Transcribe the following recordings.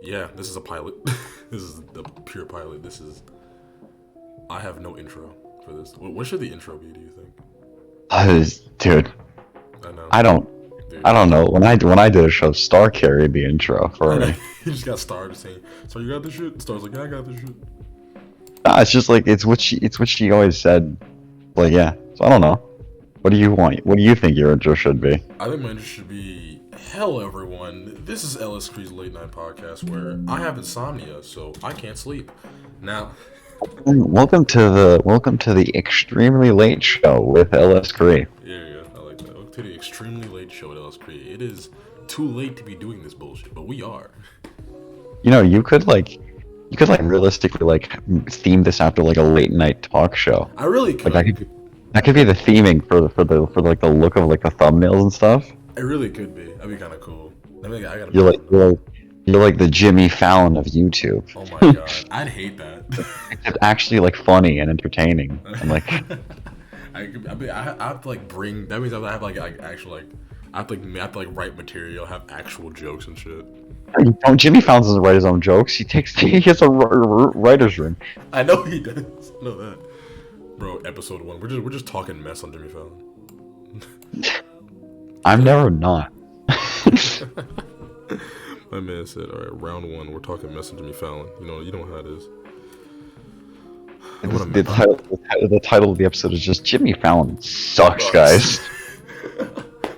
Yeah, this is a pilot. This is the pure pilot. This is. I have no intro for this. What should the intro be? Do you think? Dude, I know, I don't, dude. I don't know. When I did a show, Star carried the intro I for know. me. He just got started saying, "So you got this shit?" Star's like, "Yeah, I got this shit." Nah, it's just like it's what she always said. Like, yeah. So I don't know. What do you want? What do you think your intro should be? I think my intro should be, "Hello, everyone. This is Ellis Cree's late night podcast where I have insomnia, so I can't sleep." Now, Welcome to the extremely late show with LS Cree. yeah, I like that. Welcome to the extremely late show at Ellis Cree. It is too late to be doing this bullshit, but we are. You could like realistically like theme this after like a late night talk show. I really Like that could. could that could be the theming for like the look of like the thumbnails and stuff. It really could be. That'd be kind of cool. I think I gotta You're make like one though. you're like, you're like the Jimmy Fallon of YouTube. Oh my god, I'd hate that. It's actually like funny and entertaining and like I have to like bring. That means I have like actual like. I have to like write material, have actual jokes and shit. Jimmy Fallon doesn't write his own jokes. He has a writer's room. I know he does. I know that, bro. Episode 1. We're just talking mess on Jimmy Fallon. I'm never not. My man said, "All right, round 1. We're talking mess on Jimmy Fallon. You know how it is." I'm The, gonna. the title, the title of the episode is just Jimmy Fallon sucks, guys.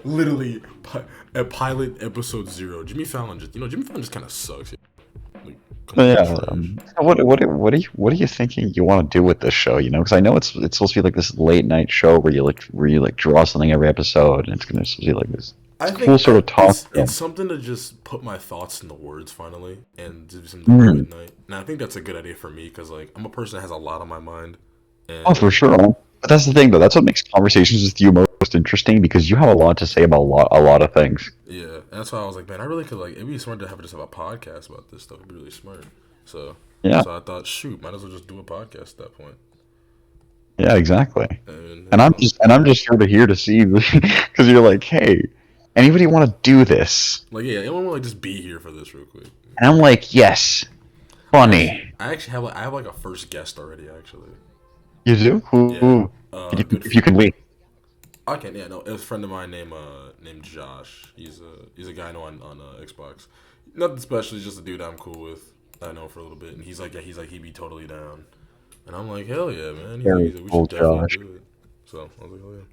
Literally, a pilot episode 0. Jimmy Fallon just kind of sucks. Like complete Yeah. trash. So what are you thinking you want to do with this show? Because I know it's supposed to be like this late night show where you draw something every episode, and it's gonna supposed to be like this I cool think sort of talk it's show. something to just put my thoughts into words finally and do something to do Mm. at night. And I think that's a good idea for me because like I'm a person that has a lot on my mind, Oh, for and sure. But that's the thing, though. That's what makes conversations with you most interesting because you have a lot to say about a lot of things. yeah, and that's why I was like, man, I really could like it'd be smart to have just have a podcast about this stuff. It'd be really smart. So Yeah. so I thought, shoot, might as well just do a podcast at that point. Yeah. Exactly. And And I'm just here to see because you're like, hey, anybody want to do this? like yeah, anyone want to like just be here for this real quick. And I'm like, yes, funny. I actually have I have like a first guest already actually. You do? Yeah, Who? a good If you can wait. I can, yeah, no, it was a friend of mine named Josh. He's a guy I know on Xbox. Nothing special. He's just a dude I'm cool with. I know for a little bit, and he'd be totally down. And I'm like, hell yeah, man. Very We cool, should definitely Josh. do it. So I was like, hell yeah.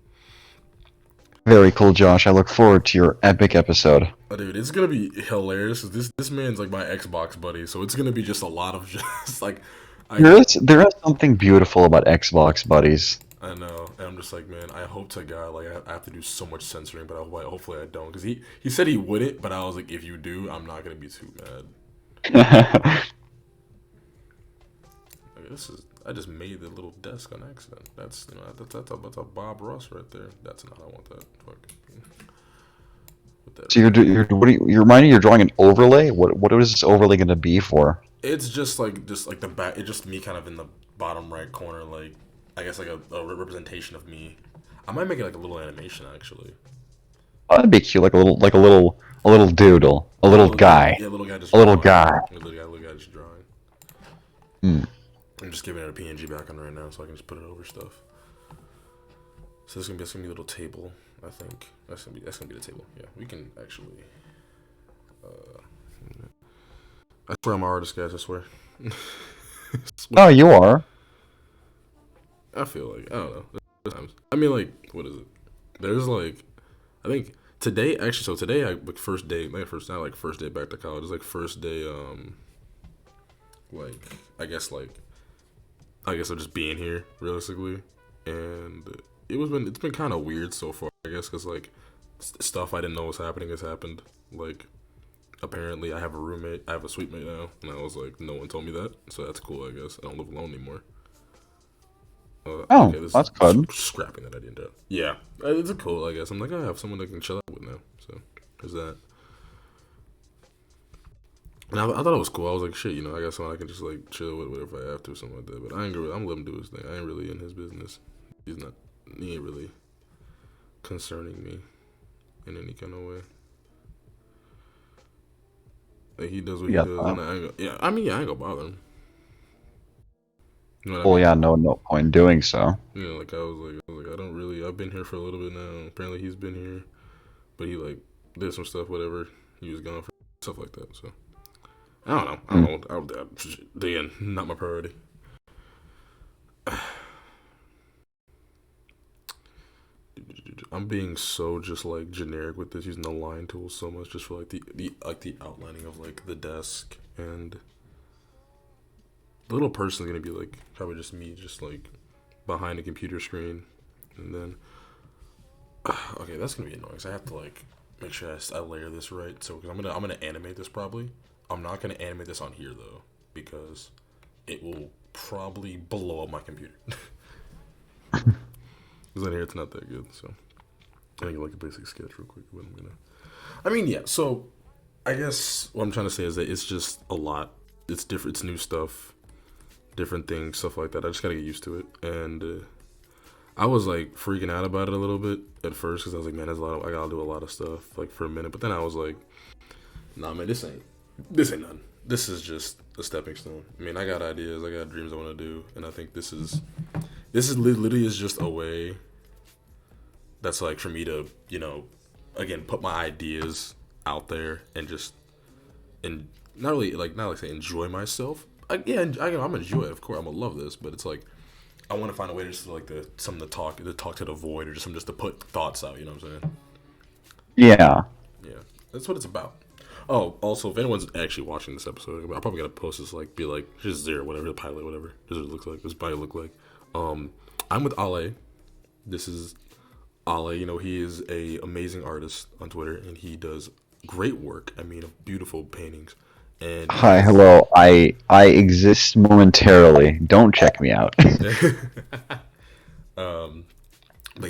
Very cool, Josh. I look forward to your epic episode. Oh, dude, it's gonna be hilarious. This man's like my Xbox buddy, so it's gonna be just a lot of just like I There is something beautiful about Xbox buddies. I know, and I'm just like, man, I hope to God, like, I have to do so much censoring, but hopefully I don't, because he said he wouldn't, but I was like, if you do, I'm not gonna be too mad. Like, I just made the little desk on accident. That's a Bob Ross right there. That's not how I want that. Fuck. Put that So right there. you're reminding you're drawing an overlay. What is this overlay going to be for? It's just like the back. It's just me kind of in the bottom right corner, like I guess like a representation of me. I might make it like a little animation actually. Oh, that'd be cute, like a little doodle, a little guy, Yeah, little guy just a little drawing. guy. Little guy just drawing. Hmm. I'm just giving it a PNG background right now, so I can just put it over stuff. So this gonna be a little table. I think that's gonna be the table. Yeah, we can actually. Uh, I swear I'm an artist, guys. I swear. Oh, you are. I feel like I don't know. There's times. I mean, like, what is it? There's like, I think today actually. So today, like first day, like first day back to college. It's like first day. Like I guess I'm just being here realistically, and it's been kind of weird so far. I guess because like stuff I didn't know was happening has happened. Like apparently I have a roommate, I have a suite mate now, and I was like, no one told me that, so that's cool. I guess I don't live alone anymore. Oh, Okay, this is that's good. scrapping that idea into. Yeah, it's a cool. I guess I'm like I have someone I can chill out with now. So there's that. And I thought it was cool. I was like, shit, I got someone I can just like chill with whatever I have to, or something like that. But I ain't really, I'm letting him do his thing. I ain't really in his business. He's not. He ain't really concerning me in any kind of way. Like he does what he Yeah. does, and I mean, yeah, I ain't gonna bother him. You know what I Well, mean? yeah, no point in doing so. You know, like I was like, I don't really. I've been here for a little bit now. Apparently, he's been here, but he like did some stuff, whatever. He was gone for stuff like that. So I don't know. I Mm. don't know. Again, not my priority. I'm being so just like generic with this, using the line tools so much, just for like the outlining of like the desk, and the little person's gonna be like probably just me, just like behind a computer screen, and then okay, that's gonna be annoying. So I have to like make sure I layer this right. So because I'm gonna animate this probably. I'm not gonna animate this on here though, because it will probably blow up my computer. Because on here it's not that good. So I think like a basic sketch real quick. But I'm gonna. I mean, yeah. So I guess what I'm trying to say is that it's just a lot. It's different. It's new stuff, different things, stuff like that. I just gotta get used to it, and I was like freaking out about it a little bit at first because I was like, man, there's a lot. I gotta do a lot of stuff like for a minute. But then I was like, nah, man, this ain't nothing. This is just a stepping stone. I mean, I got ideas, I got dreams I want to do, and I think this is literally is just a way that's like for me to, again, put my ideas out there and just and not like say enjoy myself. Yeah, I'm gonna enjoy it. Of course, I'm gonna love this, but it's like I want to find a way just to like to talk to the void, or just to put thoughts out. You know what I'm saying? Yeah. Yeah, that's what it's about. Oh, also, if anyone's actually watching this episode, I'm probably gonna post this be like just zero, whatever the pilot, whatever. This is what it looks like. This probably look like. I'm with Ale. This is Ale. He is a amazing artist on Twitter, and he does great work. I mean, of beautiful paintings. And Hi, hello. I exist momentarily. Don't check me out. but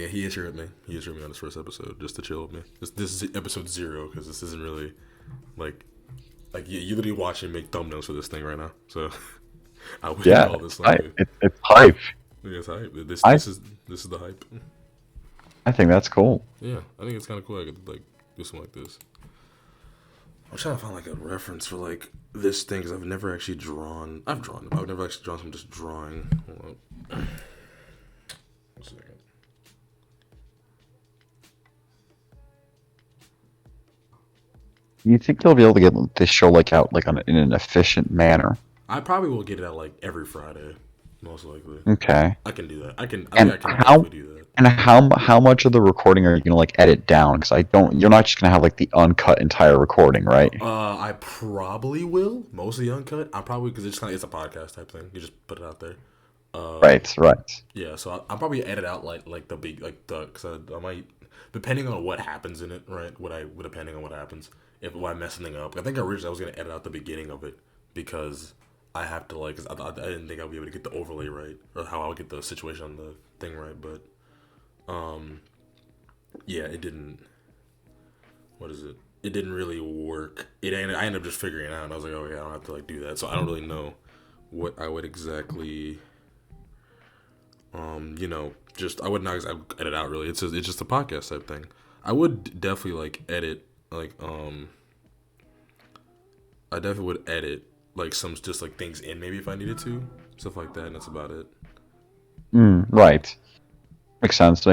yeah, he is here with me. He is here with me on this first episode just to chill with me. This is episode 0 because this isn't really like you literally watching make thumbnails for this thing right now. So I wouldn't Yeah, call this like it's hype. it's hype. This I this is the hype. I think that's cool. Yeah, I think it's kind of cool. I could like do something like this. I'm trying to find like a reference for like this thing because I've never actually drawn. I've never actually drawn some just drawing. Hold on. 1 second. You think they'll be able to get this show out in an efficient manner? I probably will get it out like every Friday, most likely. Okay. I can do that. I think And I can definitely do that. and how much of the recording are you gonna edit down? Because you're not just gonna have the uncut entire recording, right? I probably will. Mostly uncut. I probably because it's a podcast type thing. You just put it out there. Right. Yeah, so I'll probably edit out like the big because I might depending on what happens in it, right? Depending on what happens if I mess something up. I think originally I was gonna edit out the beginning of it because I have to because I didn't think I'd be able to get the overlay right or how I would get the situation on the thing right, but yeah, it didn't. What is it? It didn't really work. I ended up just figuring it out. And I was like, oh yeah, I don't have to do that. So I don't really know what I would exactly. Just I would not exactly edit out really. It's just a podcast type thing. I would definitely edit I definitely would edit some just things in maybe if I needed to stuff like that, and that's about it. Right. Makes sense.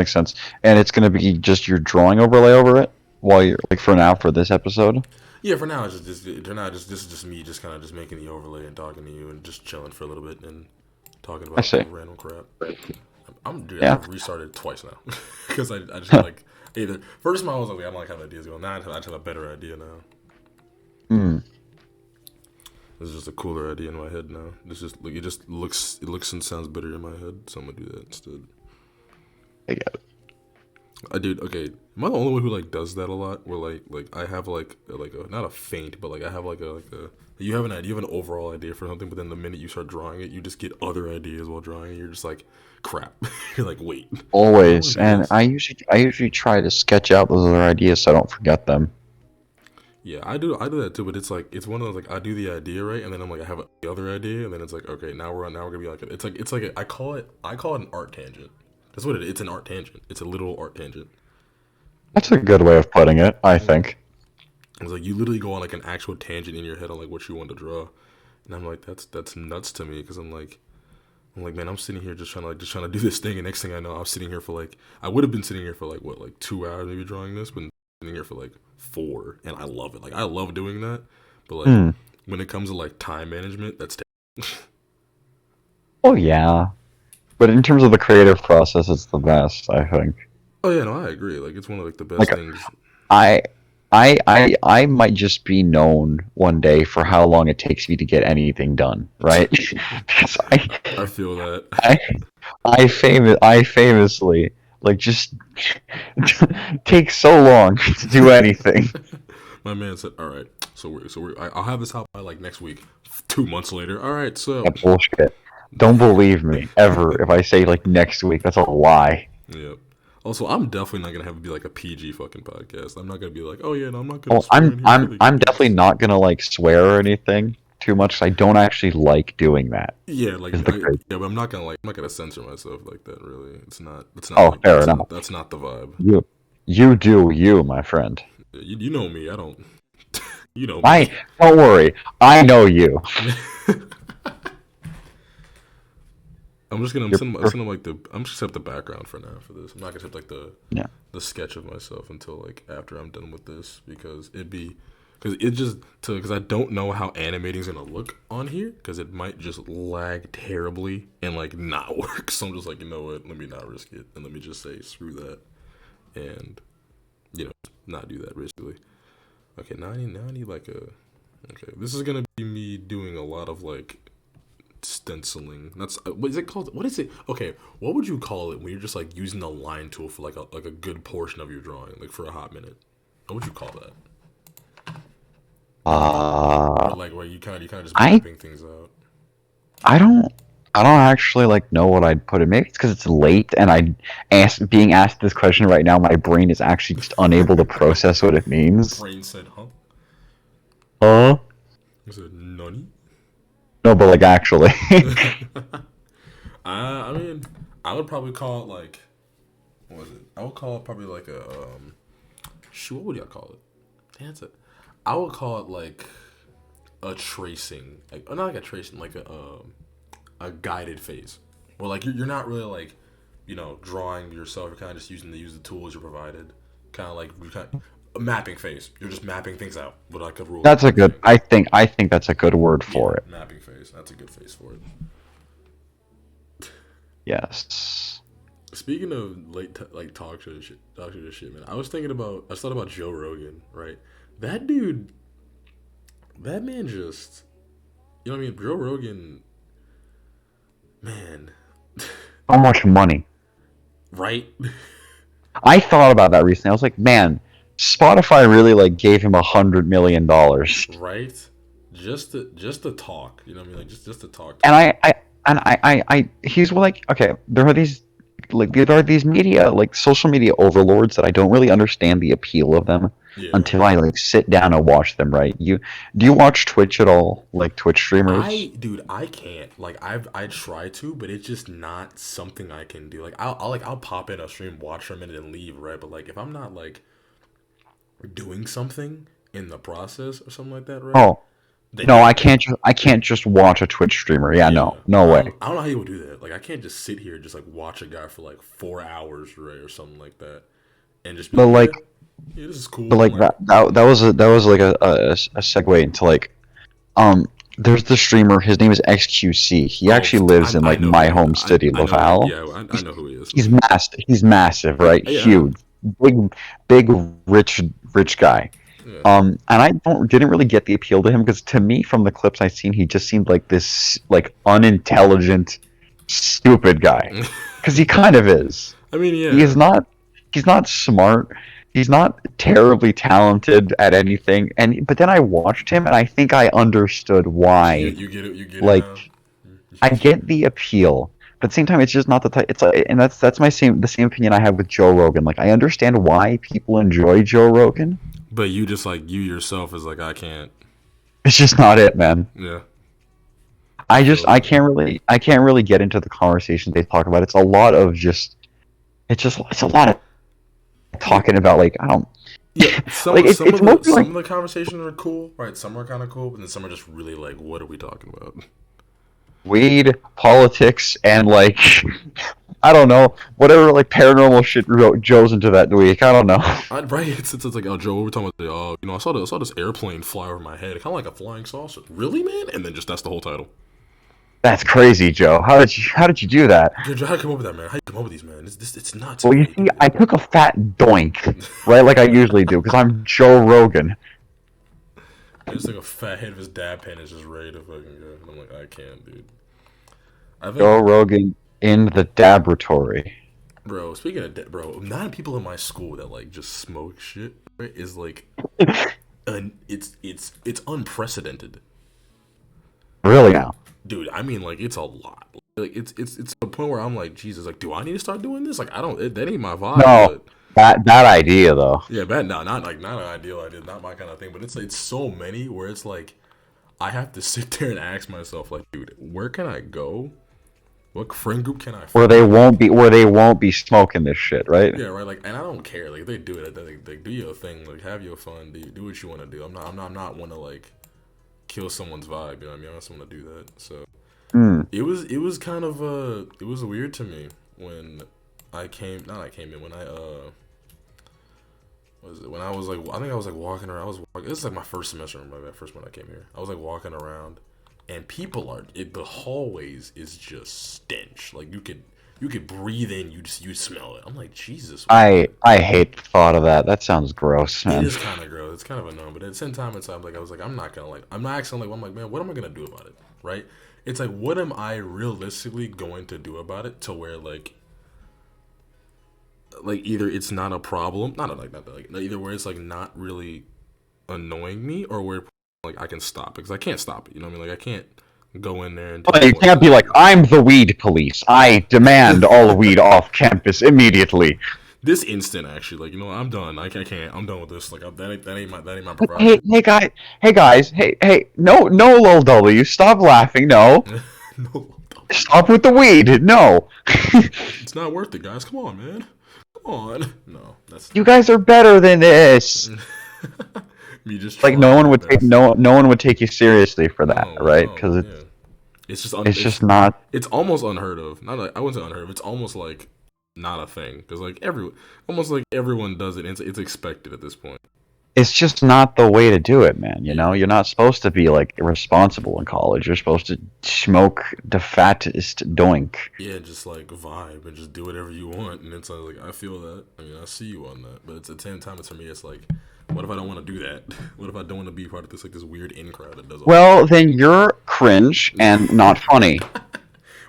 And it's gonna be just your drawing overlay over it while you're for now for this episode. Yeah, for now it's just this is just me just kind of just making the overlay and talking to you and just chilling for a little bit and talking about random crap. I've restarted twice now because I just either first time I was I don't have ideas going. Now I just have a better idea now. This is just a cooler idea in my head now. It looks and sounds better in my head, so I'm gonna do that instead. I get it. Okay. Am I the only one who does that a lot? Where I have not a feint, but I have you have an idea, you have an overall idea for something, but then the minute you start drawing it, you just get other ideas while drawing it. You're just crap. You're wait. Always, and I usually try to sketch out those other ideas so I don't forget them. Yeah, I do that too, but it's one of those I do the idea right, and then I'm I have the other idea, and then it's okay, now we're gonna be I call it an art tangent. That's what it is. It's an art tangent. It's a literal art tangent. That's a good way of putting it, I think. It's like you literally go on like an actual tangent in your head on like what you want to draw, and I'm like, that's nuts to me because I'm like, man, I'm sitting here just trying to do this thing, and next thing I know, I'm sitting here for like, I would have been sitting here for like what, like 2 hours maybe drawing this, but I'm sitting here for like 4, and I love it. Like I love doing that, but like when it comes to like time management, that's Oh yeah, but in terms of the creative process, it's the best. I think. oh yeah, no, I agree. Like it's one of like the best Like things. I, I might just be known one day for how long it takes me to get anything done, right? Because I feel that. I, I famously like just take so long to do anything. My man said, "All right, I'll have this out by like next week." 2 months later, all right, so Yeah, bullshit. Don't believe me ever if I say like next week. That's a lie. yeah. Also, I'm definitely not gonna have it be like a PG fucking podcast. I'm not gonna be like, oh yeah, no, I'm not gonna Oh, swear in here. I'm definitely not gonna like swear or anything too much. 'Cause I don't actually like doing that. Yeah, like Is the crazy. yeah, but I'm not gonna censor myself like that. Really, it's not Oh, like fair enough. that's not the vibe. You do you, my friend. You know me. I don't. You know me. Don't worry. I know you. I'm just gonna You're send perfect. like I'm just gonna set the background for now for this. I'm not gonna set like Yeah. the sketch of myself until like after I'm done with this because because I don't know how animating's gonna look on here because it might just lag terribly and like not work. So I'm just like, you know what? Let me not risk it and let me just say screw that and not do that basically. Okay, now I need like a okay. This is gonna be me doing a lot of like stenciling. That's what is it called? What is it? Okay, what would you call it when you're just like using the line tool for like a good portion of your drawing, like for a hot minute? What would you call that? Or like where you kind of just I mapping things out. I don't I don't actually like know what I'd put it. Maybe it's because it's late and being asked this question right now. My brain is actually just unable to process what it means. Brain said, "Huh?" Huh? I said, "Nani?" No, but like actually. I mean, I would probably call it like, what was it? I would call it probably like a shoot. What would y'all call it? That's it. I would call it like a tracing, like not like a tracing, like a guided phase, where like you're not really like, drawing yourself. You're kind of just use the tools you're provided. Kind of like a mapping phase. You're just mapping things out with like a rule. That's a good. I think that's a good word for it. Mapping phase. That's a good phase for it. Yes. Speaking of like talk show shit, man. I thought about Joe Rogan, right? That dude, that man just, you know what I mean? Joe Rogan, man, How much money? right? I thought about that recently. I was like, man, Spotify really like gave him $100 million. Right? Just to talk, you know what I mean? Like just to talk. And he's like, okay, there are these media, like social media overlords that I don't really understand the appeal of them Yeah. until I like sit down and watch them. Right? Do you watch Twitch at all? Like Twitch streamers? I can't. Like I try to, but it's just not something I can do. Like I'll pop in a stream, watch for a minute, and leave. Right? But like if I'm not like doing something in the process or something like that, right? Oh no, I can't just watch a Twitch streamer. Yeah, no way. I don't know how you would do that. Like I can't just sit here and just like watch a guy for like 4 hours, right, or something like that, and just be But like, yeah, this is cool. but like that was like a segue into like, there's the streamer. His name is XQC. He actually lives in like my home city, Laval. I know who he is. He's massive. He's massive, right? Yeah. Huge, big, rich guy. Yeah. And I didn't really get the appeal to him because to me, from the clips I've seen, he just seemed like this like unintelligent, stupid guy. Because he kind of is. I mean, yeah. He's not smart. He's not terribly talented at anything. But then I watched him, and I think I understood why. You get it. You get like, it. I get the appeal. But at the same time, it's just not the type. It's like, and that's the same opinion I have with Joe Rogan. Like, I understand why people enjoy Joe Rogan. But you just like you yourself is like I can't. It's just not it, man. Yeah. I can't really get into the conversations they talk about. It's a lot of it's a lot of talking about like Yeah, Like it's mostly some like of the conversations are cool, right? Some are kind of cool, but then some are just really like, what are we talking about? weed, politics, and like I don't know, whatever like paranormal shit Joe's into that week. I don't know. Right? It's like, oh, Joe, what we're talking about. Oh, I I saw this airplane fly over my head, kind of like a flying saucer. Really, man? And then just that's the whole title. That's crazy, Joe. How did you do that? Dude, how you come up with that, man? How you come up with these, man? It's nuts, Well, man. you How you see, do I took a fat doink, right, like I usually do, because I'm Joe Rogan. It's like a fat head of his dab pen is just ready to fucking go. And I'm like, I can't, dude. I Joe think, Rogan in the laboratory. bro. Speaking of, bro, nine people in my school that like just smoke shit, right, is like, it's unprecedented. Really now? Dude, I mean, like, it's a lot. Like, it's a point where I'm like, Jesus, like, do I need to start doing this? Like, I don't. That ain't my vibe. No, But that idea though. yeah, bad. No, not like not an ideal idea, not my kind of thing. But it's so many where it's like, I have to sit there and ask myself, like, dude, where can I go? What friend group can I find? Where they won't be smoking this shit, right? Yeah, right. Like, and I don't care. Like, if they do it. Like, do your thing. Like, have your fun. Do what you want to do. I'm not one to like kill someone's vibe. You know what I mean? I'm not someone to do that. So. Mm. It was kind of it was weird to me when I came not I came in when I was it when I was like I think I was like walking around this is like my first semester my first one I came here I was like walking around and people are the hallways is just stench like you could breathe in you smell it I'm like Jesus I hate the thought of that. That sounds gross, it man. is kind of gross it's kind of annoying but at the same time it's like I was like I'm not gonna like I'm not actually like I'm like man what am I gonna do about it right it's like what am I realistically going to do about it to where like either it's not a problem not like either where it's like not really annoying me or where like I can stop it because I can't stop it you know what I mean like I can't go in there and Well, tell you them what can't to be like, do. I'm the weed police. I demand all weed off campus immediately. This instant actually like you know I'm done I can't I'm done with this like that ain't my Hey, prerogative. hey guys, hey, no, lol W, stop laughing, no. No, Stop with the weed, no. it's not worth it guys come on man come on no that's You guys are better than this. me just Like trying my best. no one would take you seriously for that, right? No, Because yeah. it's just not It's almost unheard of. Not like I wouldn't say unheard of. It's almost like not a thing because like almost like everyone does it. It's expected at this point. it's just not the way to do it, man. You know, you're not supposed to be like irresponsible in college. You're supposed to smoke the fattest doink. Yeah, just like vibe and just do whatever you want. And it's like I feel that. I mean, I see you on that. But it's at the same time, it's for me. It's like, what if I don't want to do that? What if I don't want to be part of this like this weird in crowd that does all that? Well, then you're cringe and not funny.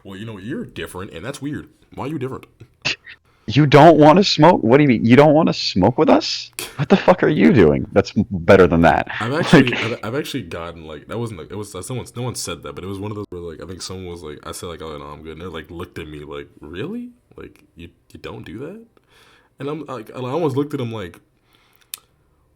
Well, you know what? You're different, and that's weird. Why are you different? You don't want to smoke? What do you mean? You don't want to smoke with us? What the fuck are you doing? That's better than that. Like, I've actually gotten like that wasn't like it was someone no one said that but it was one of those where like I think someone was like I said like oh no I'm good and they like looked at me like really like you don't do that and I'm like I almost looked at him like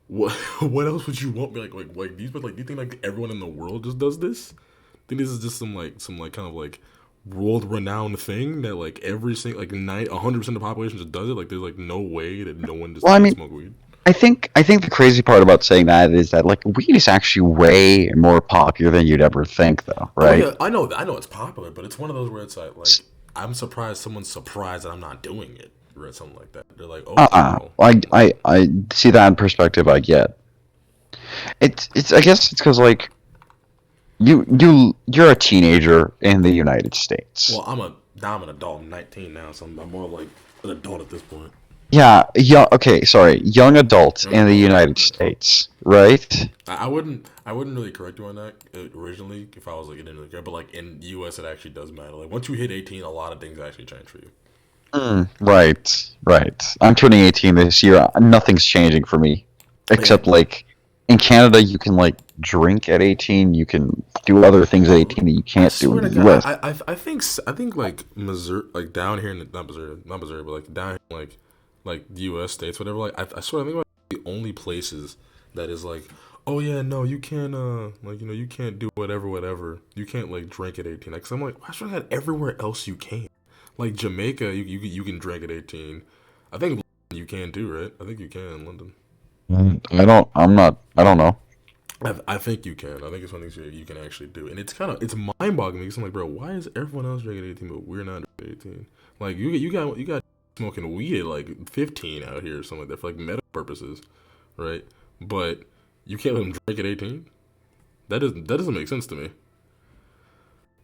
what what else would you want me like these but like do you think like everyone in the world just does this I think this is just some like kind of like world renowned thing that like every single like 100% of the population just does it like there's like no way that no one just well, I doesn't mean, smoke weed. I think the crazy part about saying that is that like weed is actually way more popular than you'd ever think, though, Oh right? yeah, I know it's popular, but it's one of those where it's like I'm surprised someone's surprised that I'm not doing it or something like that. They're like, oh wow, I see that in perspective. I get it's. I guess it's because like you're a teenager in the United States. well I'm an adult, I'm 19 now, so I'm more like an adult at this point. Yeah. Okay. Sorry, young adult Young in the adult, United yeah. States, right? I wouldn't really correct you on that originally if I was like in the but like in the U.S. it actually does matter. Like once you hit 18, a lot of things actually change for you. Right. I'm turning 18 this year. Nothing's changing for me, Yeah, except like in Canada, you can like drink at 18. You can do other things at 18 that you I can't do in swear to the God, U.S. I think like Missouri, like down here in not Missouri, but like down here, like the U.S. states, whatever. Like I swear, I think like the only places that is like, oh yeah, no, you can't, like you know, you can't do whatever. You can't like drink at 18. Like, 'cause I'm like, I swear that everywhere else you can. Like Jamaica, you can drink at 18. I think you can too, right? I think you can in London. I don't. I'm not. I don't know. I think you can. I think it's something you can actually do, and it's mind boggling because I'm like, bro, why is everyone else drinking 18 but we're not drinking 18? Like you got smoking weed at like 15 out here or something like that for like medical purposes, right? But you can't let them drink at 18. That doesn't make sense to me.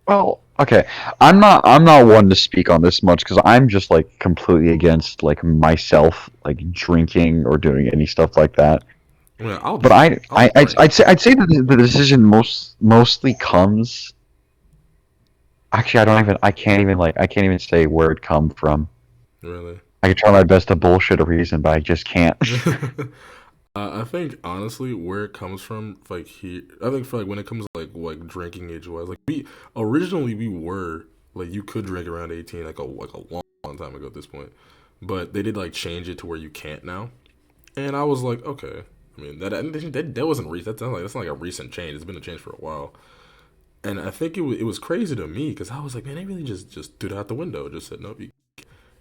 Well, okay. I'm not one to speak on this much because I'm just like completely against like myself like drinking or doing any stuff like that. I mean, I'll But drink. I'll drink. I'd say that the decision mostly comes. Actually, I can't even say where it come from. Really. I can try my best to bullshit a reason, but I just can't. I think honestly, where it comes from, like I think for like when it comes to like drinking age wise, like we originally we were like you could drink around 18 like a long time ago at this point, but they did like change it to where you can't now, and I was like, okay. I mean that wasn't recent. That's not like a recent change. It's been a change for a while, and I think it was crazy to me because I was like, man, they really just threw it out the window. Just said nope,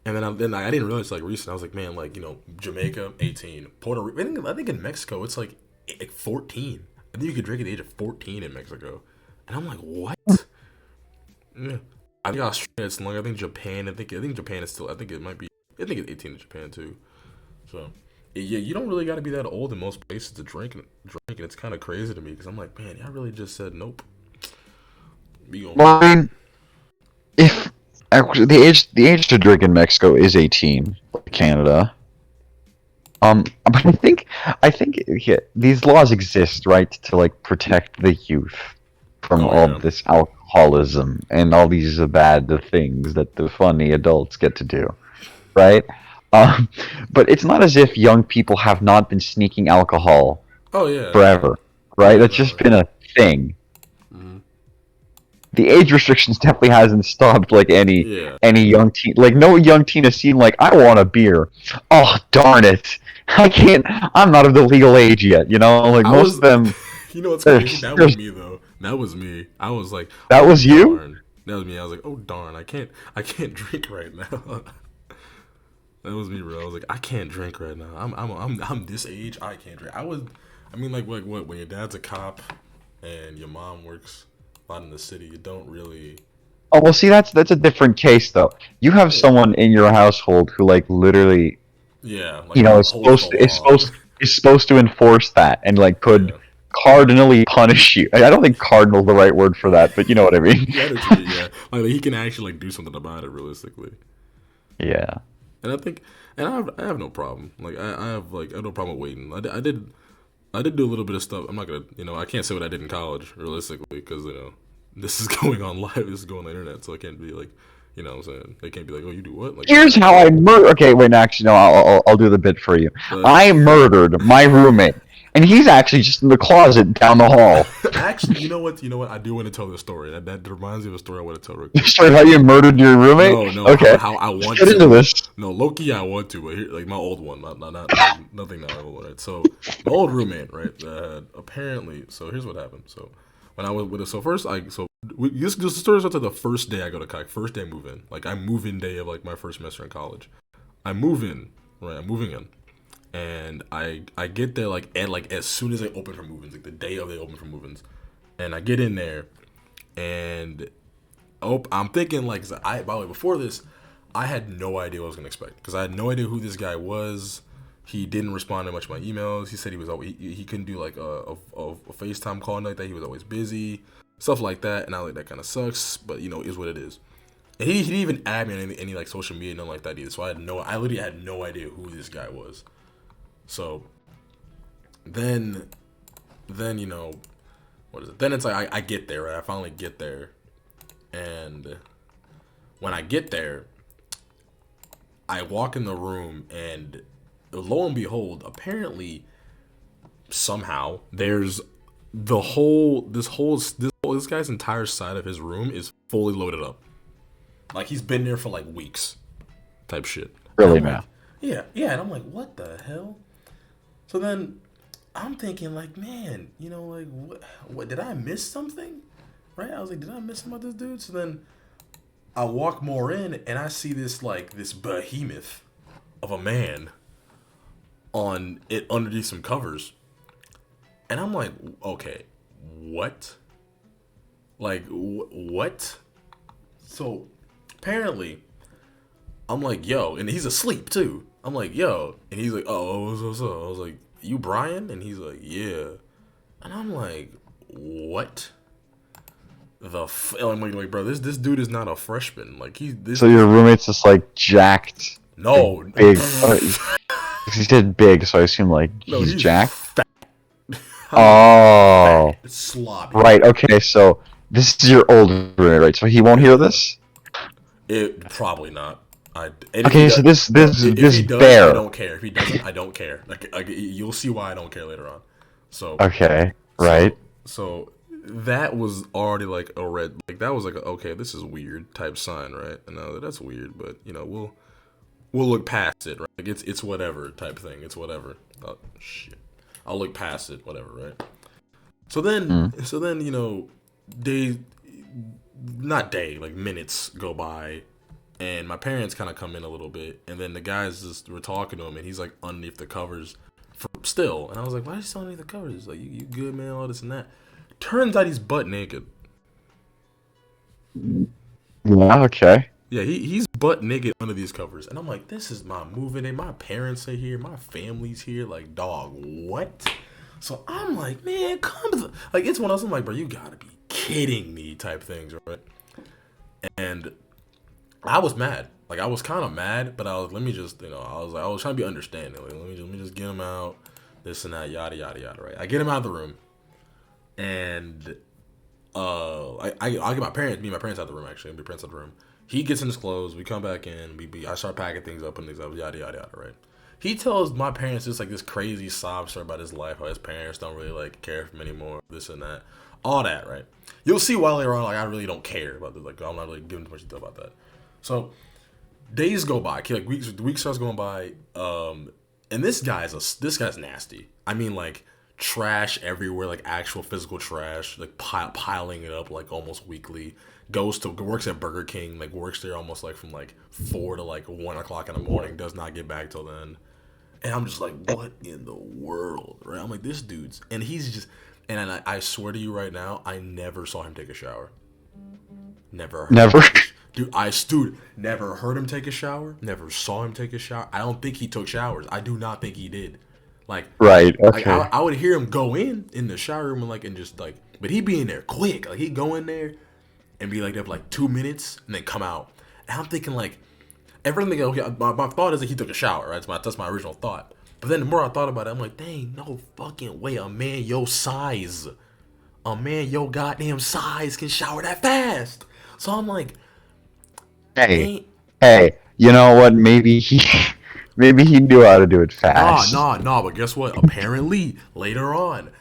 and then I didn't realize like recent. I was like, man, like Jamaica 18, Puerto Rico. I think in Mexico it's like 14. I think you could drink at the age of 14 in Mexico, and I'm like, what? Yeah, I think Australia it's long. I think Japan. I think Japan is still. I think it might be. I think it's 18 in Japan too. So yeah, you don't really got to be that old in most places to drink. And it's kind of crazy to me because I'm like, man, I really just said nope. We going Well, I mean, if actually the age to drink in Mexico is 18, like Canada. But I think yeah, these laws exist, right, to like protect the youth from Oh all yeah, this alcoholism and all these bad things that the funny adults get to do, right? Um, but it's not as if young people have not been sneaking alcohol oh yeah, no, forever, right? yeah, That's just no, been a thing. hmm The age restrictions definitely hasn't stopped like yeah. any young teen. Like no young teen has seen like I want a beer. Oh darn it! I can't. I'm not of the legal age yet. You know, like I most was, of them. you know what's They're, crazy? That was they're, me though. That was me. I was like, that oh was you. darn. That was me. I was like, oh darn. I can't drink right now. That was me, bro. I was like, I can't drink right now. I'm this age. I can't drink. I mean, like what? When your dad's a cop and your mom works a lot in the city, you don't really. Oh well, see that's a different case though. You have Yeah, someone in your household who like literally, yeah. Like you know, holds the law. is supposed to enforce that and like could Yeah, cardinally punish you. I don't think cardinal's the right word for that, but you know what I mean. yeah. I know what you mean. Yeah, like he can actually like do something about it realistically. Yeah. And I think, and I have no problem. Like I have no problem with waiting. I did do a little bit of stuff. I'm not gonna, I can't say what I did in college realistically because this is going on live. This is going on the internet, so I can't be like, what I'm saying. They can't be like, oh, you do what? Like, Here's how I murder. Okay, wait. No, actually, no. I'll do the bit for you. but I murdered my roommate, and he's actually just in the closet down the hall. actually, you know what? I do want to tell this story. That reminds me of a story I want to tell real quick. Sorry, how you murdered your roommate? No, no, Okay, how I let's want get into to. this. No, Loki, I want to, but here, like my old one, not nothing now, old one, right? So my old roommate, right? Apparently, so here's what happened. So when I was with, so first this story starts at the first day I go to college, first day I move in, like I move in day of like my first semester in college. I move in, right? I'm moving in, and I get there like as soon as they open for move-ins, like the day of they open for move-ins, and I get in there, and oh, I'm thinking like by the way, before this, I had no idea what I was gonna expect because I had no idea who this guy was. He didn't respond to much of my emails. He said he was always, he couldn't do like a FaceTime call like that. He was always busy, stuff like that. And I like that kind of sucks, but is what it is. And he didn't even add me on any like social media, nothing like that either. So I literally had no idea who this guy was. So then what is it? Then it's like I get there, right? I finally get there, and when I get there, I walk in the room, and lo and behold, apparently, somehow, there's this guy's entire side of his room is fully loaded up. Like he's been there for like weeks, type shit. And Really, I'm like, man. yeah, yeah, and I'm like, what the hell? So then I'm thinking like, man, like what did I miss something? Right? I was like, did I miss something about this dude? So then I walk more in and I see this behemoth of a man on it underneath some covers. And I'm like, okay, what? Like, what? So, apparently, I'm like, yo, and he's asleep too. I'm like, yo, and he's like, oh, what's up? I was like, you Brian? And he's like, yeah. And I'm like, what? I'm like, bro, this dude is not a freshman. Like, So your roommate's just like jacked, no, big. He said big, so I assume like no, he's jacked. fat. Oh, Fat, sloppy. right. Okay, so this is your old roommate, right? So he won't hear this. It probably not. Okay, so this if he does, bear. I don't care. If he doesn't, I don't care. Like you'll see why I don't care later on. So Okay, right. So that was already like a red. Like that was like a, okay, this is weird type sign, right? And that's weird, but you know we'll look past it, right? Like it's whatever type thing. It's whatever. Oh shit, I'll look past it, whatever, right? So then you know, like minutes go by. And my parents kind of come in a little bit, and then the guys just were talking to him, and he's like underneath the covers still. And I was like, why is he still underneath the covers? He's like, you good, man, all this and that. Turns out he's butt naked. Yeah, okay. Yeah, he's butt naked under these covers. And I'm like, this is my moving day. My parents are here. My family's here. Like, dog, what? So I'm like, man, like, it's one of those, I'm like, bro, you gotta be kidding me type things, right? And I was mad. Like I was kind of mad, but I was let me just I was trying to be understanding. Like let me just get him out, this and that, yada yada yada. Right? I get him out of the room, and I get my parents, me and my parents out of the room actually, my parents out of the room. He gets in his clothes. We come back in. I start packing things up, putting things up, yada yada yada. Right? He tells my parents just like this crazy sob story about his life, how his parents don't really like care for him anymore, this and that, all that. Right? You'll see why later on. Like I really don't care about this. Like I'm not really giving too much detail about that. So days go by, like weeks starts going by, and this guy's nasty. I mean, like trash everywhere, like actual physical trash, like piling it up like almost weekly. Works at Burger King, like works there almost like from like 4 to like 1 o'clock in the morning. Does not get back till then, and I'm just like, what in the world, right? I'm like, this dude's, and he's just, and I swear to you right now, I never saw him take a shower. Never. Dude, never heard him take a shower. Never saw him take a shower. I don't think he took showers. I do not think he did. Like, right, okay. Like I would hear him go in the shower room and just like, but he'd be in there quick. Like he'd go in there and be like there for like 2 minutes and then come out. And I'm thinking like, everything. Okay, my thought is that he took a shower. Right, that's my original thought. But then the more I thought about it, I'm like, dang, no fucking way. A man your goddamn size can shower that fast. So I'm like, hey, you know what? Maybe he knew how to do it fast. Nah. But guess what? Apparently, later on,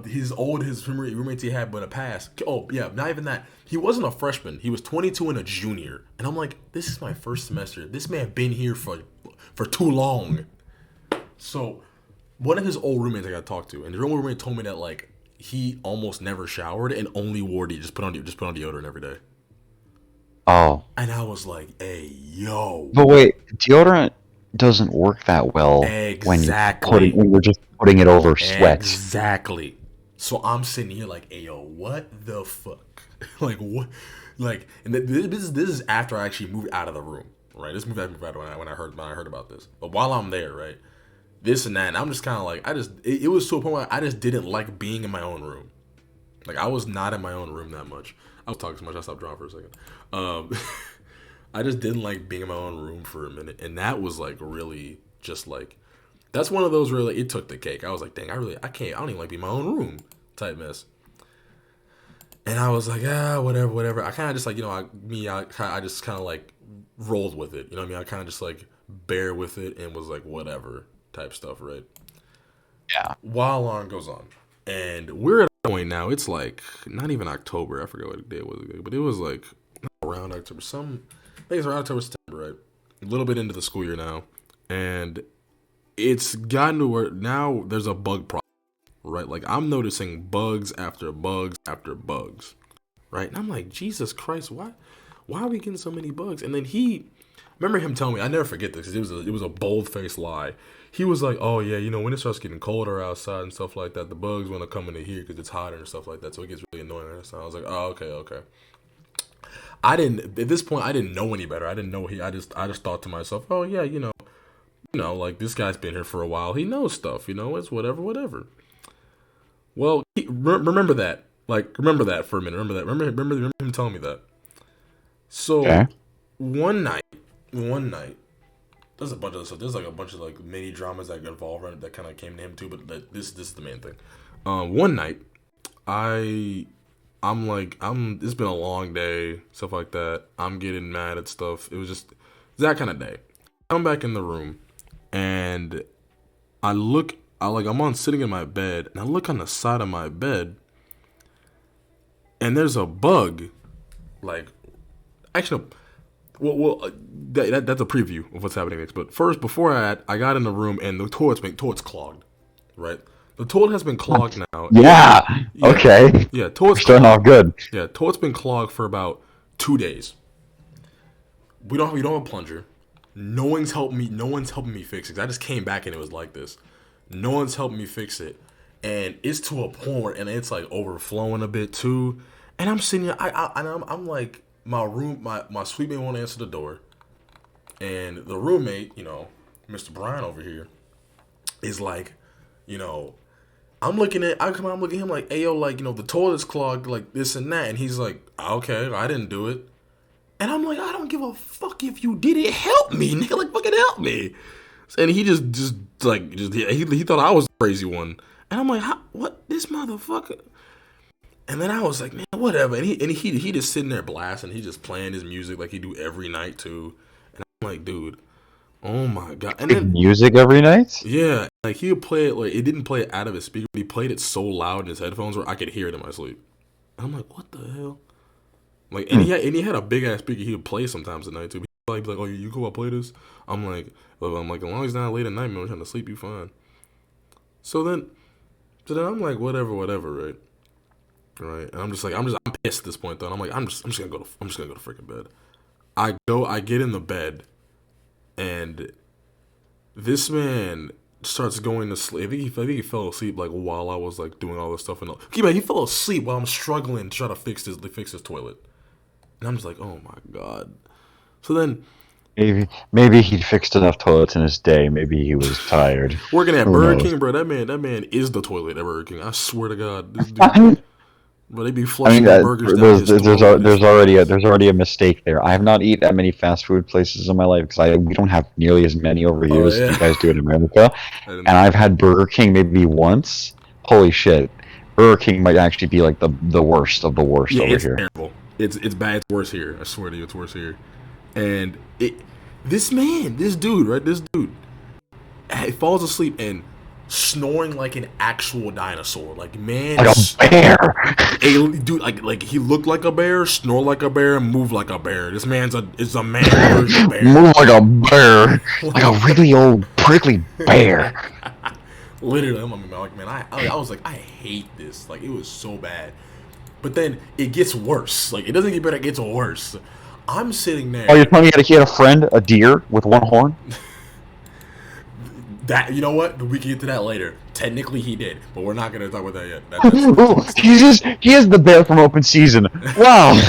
his roommates he had but a pass. Oh yeah, not even that. He wasn't a freshman. He was 22 and a junior. And I'm like, this is my first semester. This man been here for too long. So, one of his old roommates I got to talk to, and the old roommate told me that like he almost never showered and only just put on deodorant every day. Oh. And I was like, hey, yo. But wait, deodorant doesn't work that well when you're just putting it over sweat. Exactly. So I'm sitting here like, hey, yo, what the fuck? Like, what? Like, and this is after I actually moved out of the room, right? This moved out when I heard about this. But while I'm there, right, this and that, and I'm just kind of like, it was to a point where I just didn't like being in my own room. Like, I was not in my own room that much. I was talking so much, I stopped drawing for a second. I just didn't like being in my own room for a minute. And that was, like, really just, like, that's one of those where, like, it took the cake. I was like, dang, I don't even like being in my own room type mess. And I was like, whatever. I kind of just, like, I just kind of, like, rolled with it. You know what I mean? I kind of just, like, bear with it and was like, whatever type stuff, right? Yeah. While on goes on. And we're at a point now, it's like not even October. I forget what day it was, but it was like around October. I think it's around October, September, right? A little bit into the school year now. And it's gotten to where now there's a bug problem, right? Like I'm noticing bugs after bugs after bugs, right? And I'm like, Jesus Christ, why are we getting so many bugs? And then remember him telling me, I never forget this because it was a bold faced lie. He was like, "Oh yeah, when it starts getting colder outside and stuff like that, the bugs want to come into here because it's hotter and stuff like that, so it gets really annoying." So I was like, "Oh, okay." I didn't at this point. I didn't know any better. I didn't know I just thought to myself, "Oh yeah, like this guy's been here for a while. He knows stuff. It's whatever." Well, remember that. Like, remember that for a minute. Remember that. Remember him telling me that. So Okay. one night, there's a bunch of stuff. There's like a bunch of like mini dramas that involve that kind of came to him too. But this is the main thing. One night, it's been a long day, stuff like that. I'm getting mad at stuff. It was just that kind of day. I'm back in the room, and I'm on sitting in my bed, and I look on the side of my bed, and there's a bug, like, actually, that's a preview of what's happening next. But first, before I got in the room, and the toilet's clogged, right? The toilet has been clogged now. Yeah. Okay. Yeah, toilet's starting off good. Yeah, toilet's been clogged for about 2 days. We don't have a plunger. No one's helping me fix it. I just came back and it was like this. No one's helping me fix it, and it's to a point where, and it's like overflowing a bit too. And I'm sitting here, I'm like, my suite mate won't answer the door, and the roommate, Mr. Brian over here, is like, I'm looking at him like, hey yo, like, the toilet's clogged, like this and that, and he's like, okay, I didn't do it, and I'm like, I don't give a fuck if you did it, help me, nigga, like fucking help me, and he just he thought I was the crazy one, and I'm like, what, this motherfucker, and then I was like, man, whatever, and he just sitting there blasting, he just playing his music like he do every night too, and I'm like, dude. Oh my god! And then music every night. Yeah, like he would play it like it didn't play it out of his speaker, but he played it so loud in his headphones where I could hear it in my sleep. And I'm like, what the hell? Like, and he had a big ass speaker he would play sometimes at night too. He'd be like, oh, you cool? I'll play this. I'm like, as long as it's not late at night, man, I'm trying to sleep, you fine. So then I'm like, whatever, right? Right. And I'm pissed at this point though. And I'm like, I'm just gonna go to freaking bed. I get in the bed. And this man starts going to sleep. I think he fell asleep like while I was like doing all this stuff. And he fell asleep while I'm struggling to try to fix his toilet. And I'm just like, oh my god. So then maybe he'd fixed enough toilets in his day. Maybe he was tired. Working at Burger King, bro. That man is the toilet at Burger King. I swear to God, this dude. But they be flushing burgers down there's already a mistake there. I have not eaten at many fast food places in my life because we don't have nearly as many over here as you guys do in America. And I've had Burger King maybe once. Holy shit, Burger King might actually be like the worst of the worst over it's here. Terrible. It's bad. It's worse here. I swear to you, it's worse here. And this dude, he falls asleep and snoring like an actual dinosaur, like man, like a bear. Dude, like he looked like a bear, snore like a bear, and move like a bear. This man's is a man version of bear. Move like a bear, like a really old prickly bear. Literally, I'm like, man, I was like, I hate this. Like, it was so bad. But then it gets worse. Like, it doesn't get better; it gets worse. I'm sitting there. Oh, you're telling me he had a friend, a deer with one horn? That, you know what? We can get to that later. Technically, he did, but we're not gonna talk about that yet. He is the bear from Open Season. Wow,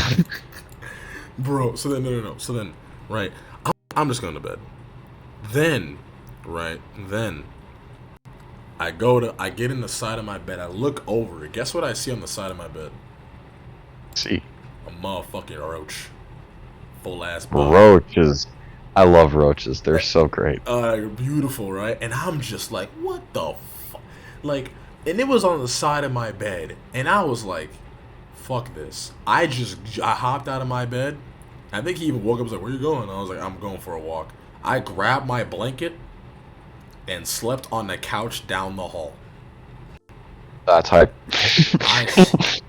bro. So then, no. So then, right? I'm just going to bed. Then, right? Then, I get in the side of my bed. I look over. Guess what I see on the side of my bed? See, a motherfucking roach, full ass bug. Roaches. I love roaches. They're so great. Beautiful, right? And I'm just like, what the fuck? Like, and it was on the side of my bed. And I was like, fuck this. I hopped out of my bed. I think he even woke up and was like, where you going? I was like, I'm going for a walk. I grabbed my blanket and slept on the couch down the hall. That's hype.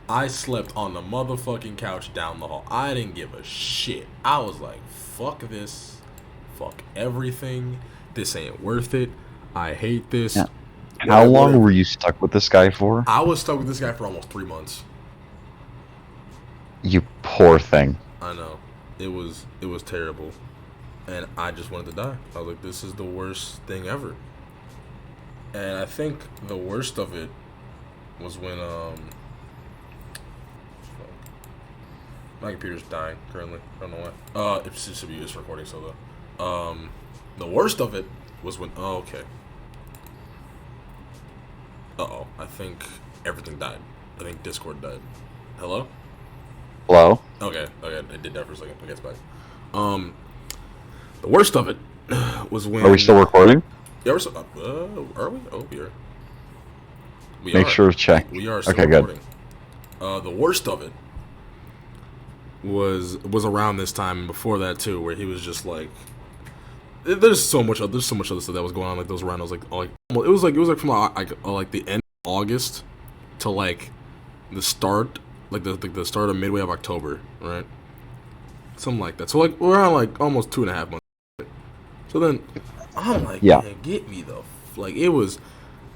I slept on the motherfucking couch down the hall. I didn't give a shit. I was like, fuck this. Fuck everything. This ain't worth it. I hate this. Yeah. How long were you stuck with this guy for? I was stuck with this guy for almost 3 months. You poor thing. I know. It was terrible. and I just wanted to die. I was like, this is the worst thing ever. And I think the worst of it was when my computer's dying currently. I don't know why. It's just it's recording so though. The worst of it was when okay. I think everything died. I think Discord died. Hello? Hello? Okay, it did that for a second. I guess back. The worst of it was when. Are we still recording? Yeah, are we? Oh, we are. Make sure to check. We are still okay, recording. Good. The worst of it was around this time and before that too, where he was just like, there's so much other stuff that was going on like those around. It was like from like the end of August to like the start, like the start of midway of October, right? Something like that. So like we're on like almost 2.5 months. So then I'm like, yeah. Man, get me like it was.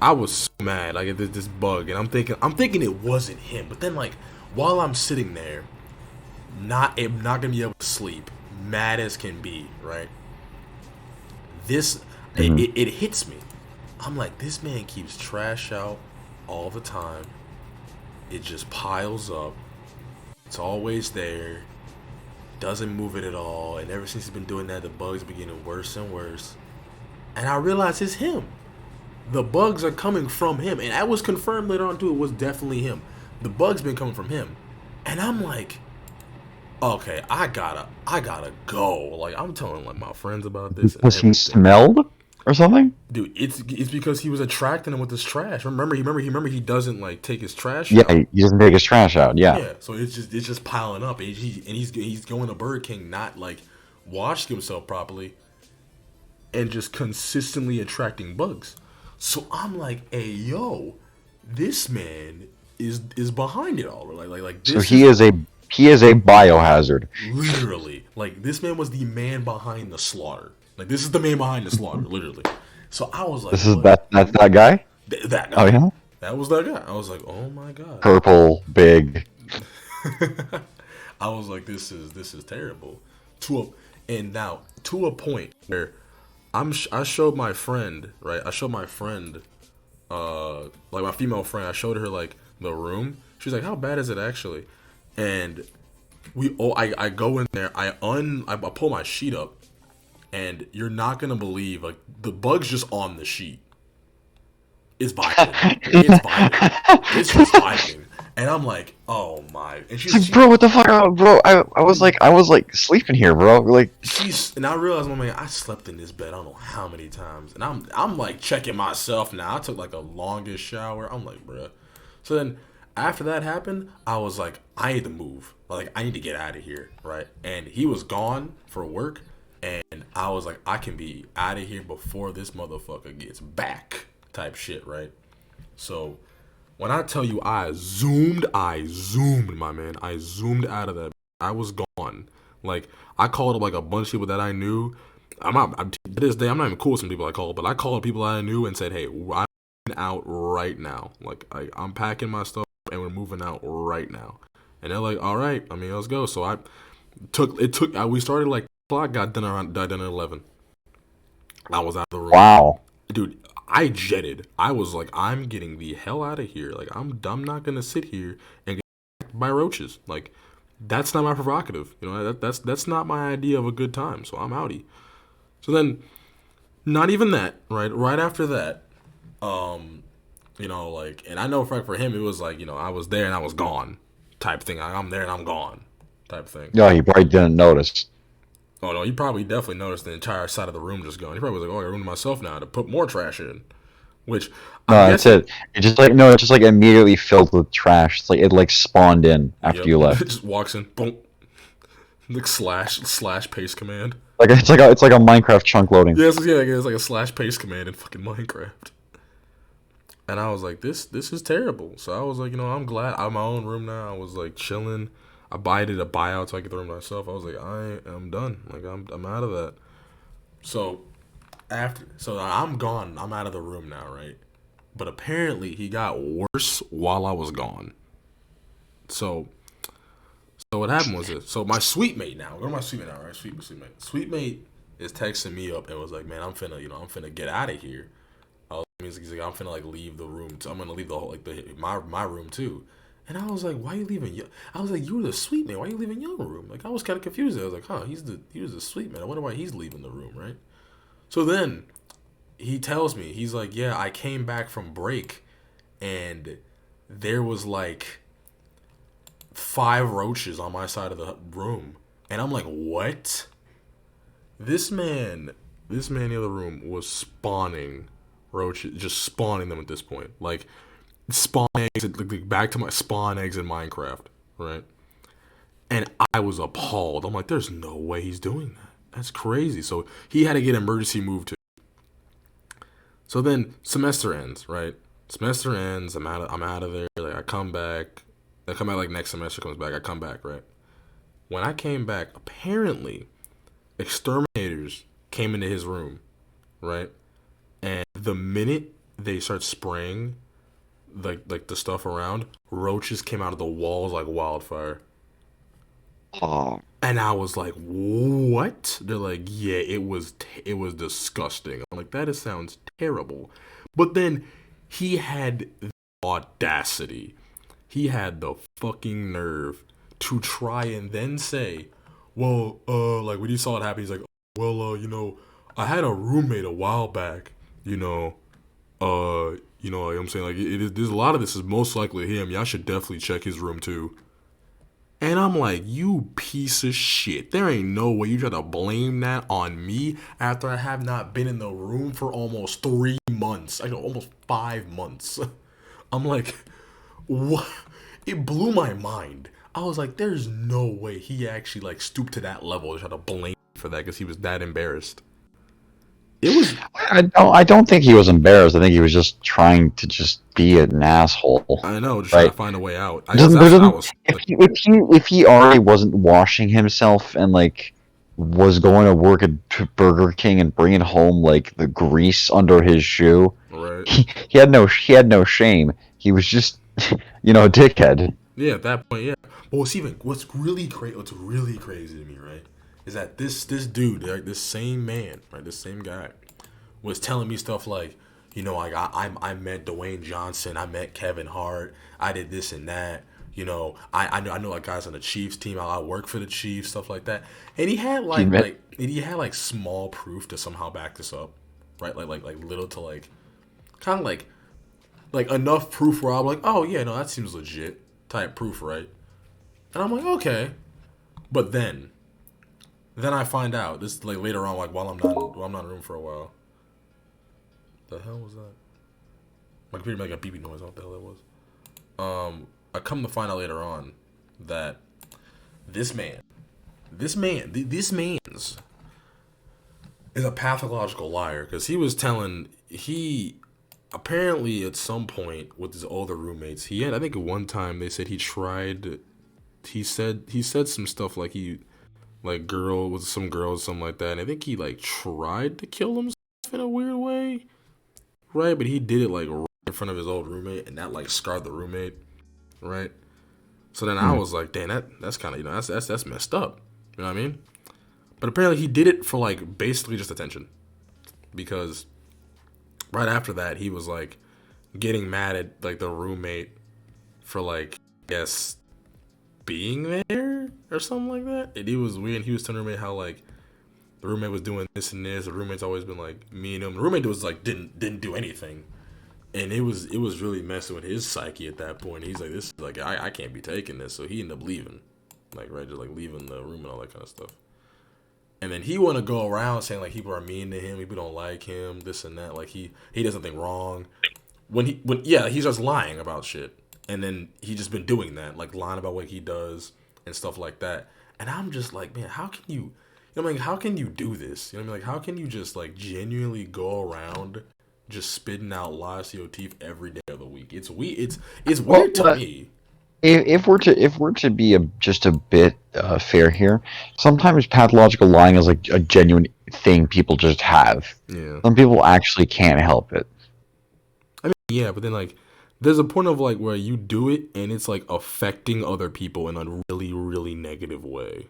I was so mad. Like this bug, and I'm thinking it wasn't him. But then like while I'm sitting there, I'm not gonna be able to sleep, mad as can be, right? It hits me. I'm like, this man keeps trash out all the time. It just piles up. It's always there. Doesn't move it at all. And ever since he's been doing that, the bugs been getting worse and worse. And I realize it's him. The bugs are coming from him. And that was confirmed later on too. It was definitely him. The bugs been coming from him. And I'm like, okay, I gotta go. Like I'm telling like my friends about this. Because he smelled or something? Dude, it's because he was attracting him with his trash. Remember he doesn't like take his trash yeah, out. He doesn't take his trash out. Yeah. Yeah, so it's just piling up, and he's going to Burger King, not like washing himself properly, and just consistently attracting bugs. So I'm like, hey yo, this man is behind it all. Like this. So he is a biohazard. Literally, like this man was the man behind the slaughter. Like this is the man behind the slaughter, literally. So I was like, this is that's that guy. That guy. Oh yeah. That was that guy. I was like, oh my god. Purple, big. I was like, this is terrible. To a point where I showed my friend, right? I showed my friend, like my female friend. I showed her like the room. She's like, how bad is it actually? And I go in there. I pull my sheet up. And you're not gonna believe, like the bug's just on the sheet. It's vibing. It's vibing. It's just vibing. And I'm like, oh my. And she's like, bro, what the fuck, bro? I was like sleeping here, bro. Like and I realized, my man, I slept in this bed I don't know how many times, and I'm like checking myself now. I took like a longest shower. I'm like, bruh. So then after that happened, I was like, I need to move. Like I need to get out of here, right? And he was gone for work. And I was like, I can be out of here before this motherfucker gets back type shit, right? So when I tell you I zoomed, my man. I zoomed out of that. I was gone. Like, I called up like a bunch of people that I knew. To this day, I'm not even cool with some people I called, but I called people I knew and said, hey, I'm out right now. Like, I'm packing my stuff and we're moving out right now. And they're like, all right, I mean, let's go. So we started like, clock got done at 11. I was out of the room. wow, Dude, I jetted. I was like, I'm getting the hell out of here. Like I'm not gonna sit here and get attacked by roaches. Like that's not my prerogative. You know, that's not my idea of a good time. So I'm outie. So then, not even that. Right after that, you know, like, and I know for him it was like, you know, I was there and I was gone, type thing. I'm there and I'm gone, type thing. yeah, he probably didn't notice. Oh no, he probably definitely noticed the entire side of the room just gone. He probably was like, "Oh, I ruined myself now to put more trash in," which No, that's it. It just like it just like immediately filled with trash. It's like it like spawned in after you left. It just walks in, boom, like slash paste command. Like it's like a Minecraft chunk loading. Yes, yeah, it's like a slash paste command in fucking Minecraft. And I was like, this is terrible. So I was like, you know, I'm glad I'm in my own room now. I was like chilling. I did a buyout so I could get the room myself. I was like, I am done. Like I'm out of that. So I'm gone. I'm out of the room now, right? But apparently he got worse while I was gone. So what happened was this. So my suite mate now. Go to my suite mate now, right? Suite mate. Suite mate is texting me up and was like, man, I'm finna get out of here. He's like, I'm finna like leave the room. I'm gonna leave the whole my room too. And I was like, why are you leaving? I was like, you were the sweet man. Why are you leaving your room? Like, I was kind of confused. I was like, huh, he was the sweet man. I wonder why he's leaving the room, right? So then he tells me, he's like, yeah, I came back from break, and there was like 5 roaches on my side of the room, and I'm like, what? This man, this man in the other room was spawning roaches, just spawning them at this point, like spawn eggs, like back to my spawn eggs in Minecraft, right? And I was appalled. I'm like, there's no way he's doing that. That's crazy. So he had to get emergency moved to. So then semester ends, right? Semester ends. I'm out of there. Like I come back. I come back like next semester comes back. I come back, right? When I came back, apparently exterminators came into his room, right? And the minute they start spraying like the stuff around, roaches came out of the walls like wildfire. Oh, And I was like, "What?" They're like, "Yeah, it was disgusting." I'm like, sounds terrible." But then he had the audacity. He had the fucking nerve to try and then say, "Well, like when he saw it happen, he's like, well, I had a roommate a while back, like I'm saying, like there's a lot of this is most likely him. Y'all should definitely check his room too." And I'm like, you piece of shit. There ain't no way you try to blame that on me after I have not been in the room for almost 3 months. I go almost 5 months. I'm like, what? It blew my mind. I was like, there's no way he actually like stooped to that level to try to blame me for that because he was that embarrassed. It was. I don't think he was embarrassed. I think he was just trying to just be an asshole, I know, just trying right? to find a way out. I guess that's how I was. If he already wasn't washing himself and like was going to work at Burger King and bringing home like the grease under his shoe, Right. he had no shame. He was just a dickhead. Yeah, at that point, yeah. But what's really crazy to me, right, is that this dude, like this same man, right, this same guy, was telling me stuff like, I met Dwayne Johnson, I met Kevin Hart, I did this and that, I know like guys on the Chiefs team, I work for the Chiefs, stuff like that, and he had he had like small proof to somehow back this up, right, like little to like, kind of like enough proof where I'm like, oh yeah, no, that seems legit type proof, right? And I'm like, okay. But then I find out this like later on, like while I'm not in the room for a while. The hell was that? My computer made a beeping noise. I don't know what the hell that was. I come to find out later on that this man's is a pathological liar because he apparently at some point with his older roommates, I think at one time they said he said some stuff like girl with some girls, something like that, and I think he like tried to kill himself in a weird way, right? But he did it like right in front of his old roommate, and that like scarred the roommate, right? So then I was like, damn, that's kind of that's messed up, you know what I mean? But apparently he did it for like basically just attention, because right after that he was like getting mad at like the roommate for like I guess being there or something like that. And he was weird. He was telling the roommate how like the roommate was doing this and this. The roommate's always been like me and him. The roommate was like didn't do anything, and it was really messing with his psyche at that point. He's like, this is like I can't be taking this, so he ended up leaving, like right, just like leaving the room and all that kind of stuff. And then he want to go around saying like people are mean to him, people don't like him, this and that. Like he does something wrong. When he starts lying about shit. And then he just been doing that, like lying about what he does and stuff like that. And I'm just like, man, how can you how can you do this? You know what I mean? Like, how can you just like genuinely go around just spitting out lies to your teeth every day of the week? It's weird. It's weird to me. If we're to be just a bit fair here, sometimes pathological lying is like a genuine thing people just have. Yeah. Some people actually can't help it. I mean, yeah, but then like there's a point of like where you do it and it's like affecting other people in a really, really negative way.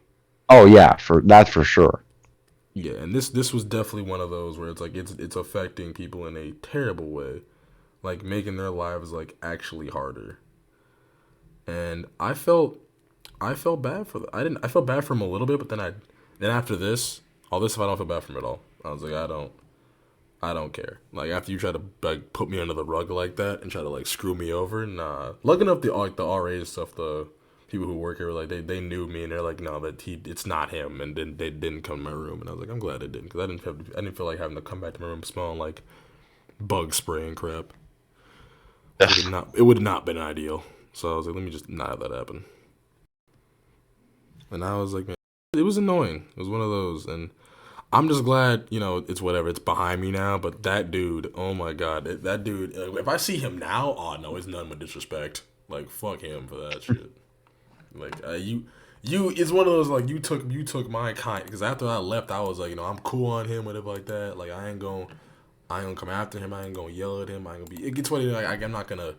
Oh yeah, that's for sure. Yeah, and this was definitely one of those where it's like it's affecting people in a terrible way, like making their lives like actually harder. And I felt bad for the I didn't I felt bad for him a little bit, but then after this, all this stuff I don't feel bad for him at all. I was like I don't care. Like after you try to like put me under the rug like that and try to like screw me over, nah. Looking up the RA stuff, the people who work here, like they knew me and they're like, no, that it's not him, and then they didn't come to my room, and I was like, I'm glad they didn't, because I didn't feel like having to come back to my room smelling like bug spray and crap. It would have not been ideal. So I was like, let me just not have that happen. And I was like, man, it was annoying. It was one of those, and I'm just glad, it's whatever. It's behind me now. But that dude, oh my god, that dude. If I see him now, oh no, it's nothing but disrespect. Like fuck him for that shit. Like it's one of those like you took my kind, because after I left, I was like, I'm cool on him, whatever like that. Like I ain't gonna come after him. I ain't gonna yell at him. I ain't gonna be. It gets what I'm not gonna.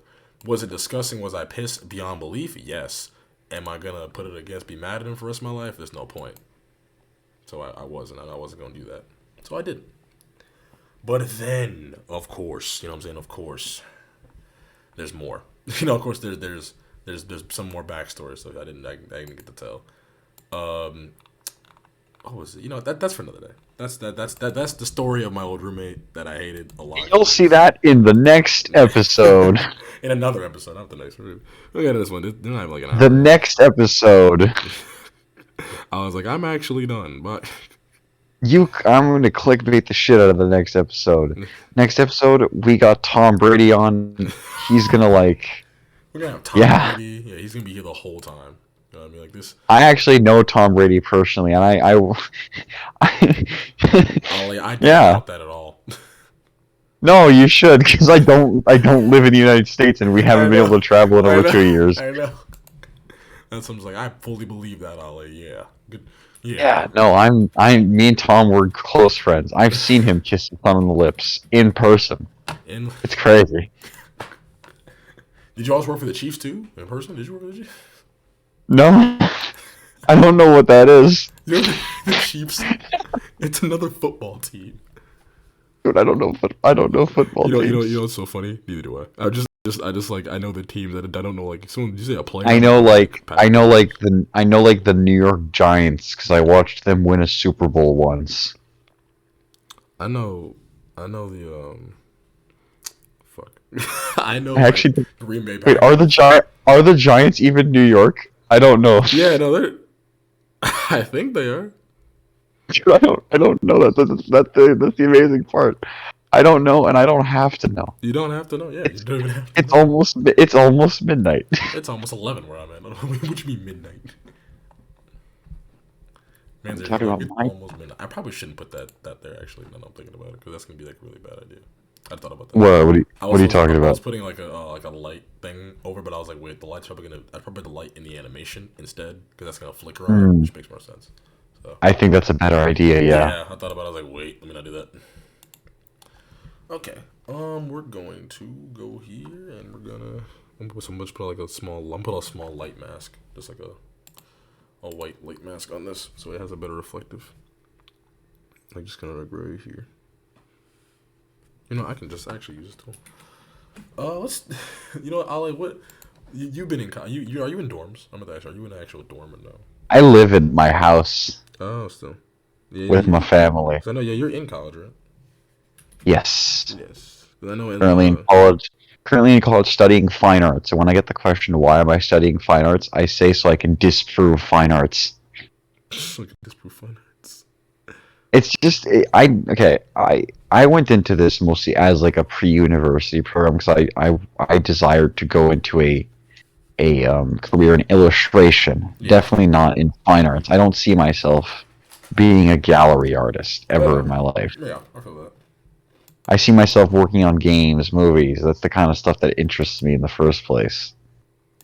Was it disgusting? Was I pissed beyond belief? Yes. Am I gonna put it against, be mad at him for the rest of my life? There's no point. So I wasn't. I wasn't gonna do that. So I didn't. But then, of course, what I'm saying. Of course, there's more. Of course, there's some more backstory. So I didn't get to tell. What was it? That's for another day. That's the story of my old roommate that I hated a lot. You'll see that in the next episode. In another episode, not the next one. Look at this one. They're not even like an hour. The next episode. I was like, I'm actually done, but I'm going to clickbait the shit out of the next episode. Next episode, we got Tom Brady on. He's gonna we're gonna have Tom Brady. Yeah, he's gonna be here the whole time. You know what I mean? Like this. I actually know Tom Brady personally, and I Ollie, I don't doubt that at all. No, you should, because I don't live in the United States, and we haven't been able to travel in over 2 years. I know. That's something like I fully believe that, Ollie. Yeah. Good. Yeah. No, me and Tom were close friends. I've seen him kiss his son on the lips in person. It's crazy. Did you always work for the Chiefs too? In person? Did you work for the Chiefs? No. I don't know what that is. You know the Chiefs? It's another football team. Dude, I don't know football teams. You know what's so funny? Neither do I. I know the teams that I don't know. Like, someone, did you say a player? I know the New York Giants, because I watched them win a Super Bowl once. I know the fuck. I know. Actually, like, Green Bay. Wait, are the Giants even New York? I don't know. Yeah, no, they're. I think they are. Dude, I don't know that. That's the amazing part. I don't know, and I don't have to know. You don't have to know. Yeah, you don't even have to. It's almost midnight. It's almost 11 where I'm at. What you mean midnight? Man, it's almost midnight. I probably shouldn't put that there. Actually, now that I'm thinking about it, because that's gonna be like a really bad idea. I thought about that. What are you talking about? I was putting like a light thing over, but I was like, wait, the light's probably gonna. I'd probably put the light in the animation instead, because that's gonna flicker on, which makes more sense. So I think that's a better idea. Yeah. I thought about it. I was like, wait, let me not do that. Okay. We're going to go here, and we're gonna. I'm gonna put like a small light mask, just like a white light mask on this, so it has a better reflective. I'm just gonna right here. I can just actually use this tool. Let's. Ali, what? You've been in are you in dorms? I'm gonna ask. Are you in an actual dorm or no? I live in my house. Oh, still. Yeah, with my family. So I know. Yeah, you're in college, right? Yes. Yes. I know. Currently in college, studying fine arts. And when I get the question, why am I studying fine arts? I say so I can disprove fine arts. Disprove fine arts. It's just I went into this mostly as like a pre-university program, because I desired to go into a career in illustration. Yeah. Definitely not in fine arts. I don't see myself being a gallery artist ever in my life. Yeah, I feel that. I see myself working on games, movies. That's the kind of stuff that interests me in the first place.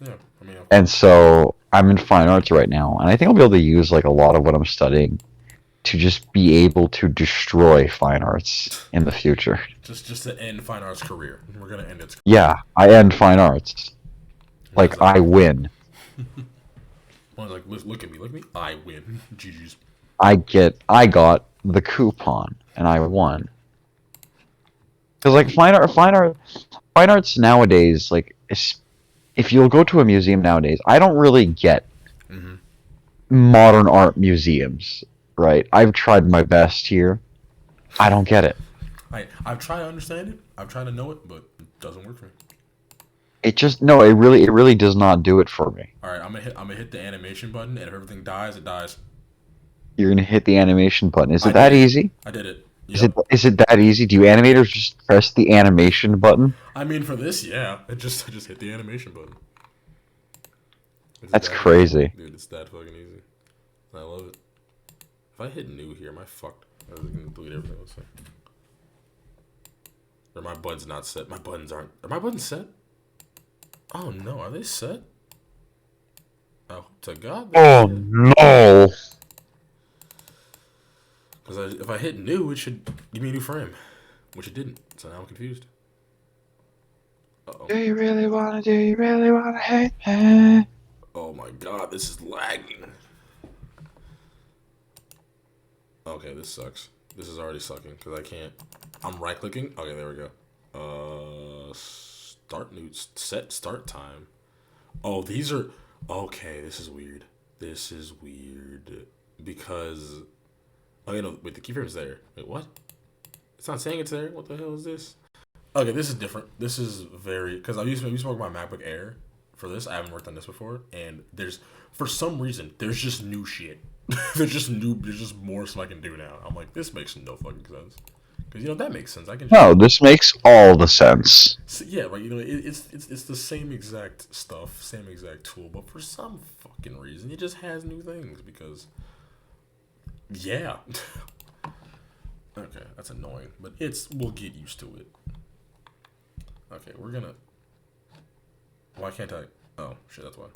Yeah, and so I'm in fine arts right now, and I think I'll be able to use like a lot of what I'm studying to just be able to destroy fine arts in the future. Just to end fine arts career. We're gonna end its career. Yeah, I end fine arts. Like, I win. One's like, look at me, I win. GG's. I got the coupon and I won. Because like fine arts nowadays, like if you'll go to a museum nowadays, I don't really get Mm-hmm. modern art museums, right? I've tried my best here. I don't get it. I've tried to understand it. I've tried to know it, but it doesn't work for me. It just no, it really does not do it for me. All right, I'm gonna hit the animation button, and if everything dies, it dies. You're gonna hit the animation button. Is I it did that it. easy? I did it. Is it Yep. is it that easy? Do you animators just press the animation button? I mean, for this, yeah, I just hit the animation button. It's That's that easy, crazy. dude. It's that fucking easy. I love it. If I hit new here, am I fucked? I was gonna delete everything. Let's see. Or my buttons not set. My buttons aren't. Are my buttons set? Oh no, are they set? Oh, to God, they're Oh set. no! Because if I hit new, it should give me a new frame, which it didn't. So now I'm confused. Uh oh. Do you really wanna hate me? Oh my God, this is lagging. Okay, this sucks. This is already sucking because I can't. I'm right clicking. Okay, there we go. Start new set start time. Oh, these are okay. This is weird. This is weird because okay, no, wait. The keyframe's there. Wait, what? It's not saying it's there. What the hell is this? Okay, this is different. This is very because we spoke about MacBook Air for this. I haven't worked on this before, and there's for some reason there's just new shit. There's just new. There's just more stuff I can do now. I'm like, this makes no fucking sense. Because that makes sense. I can just No, this makes all the sense. yeah, right. It's the same exact stuff, same exact tool, but for some fucking reason, it just has new things. Because yeah, okay, that's annoying, but we'll get used to it. Okay, we're gonna. Why can't I? Oh shit, that's why.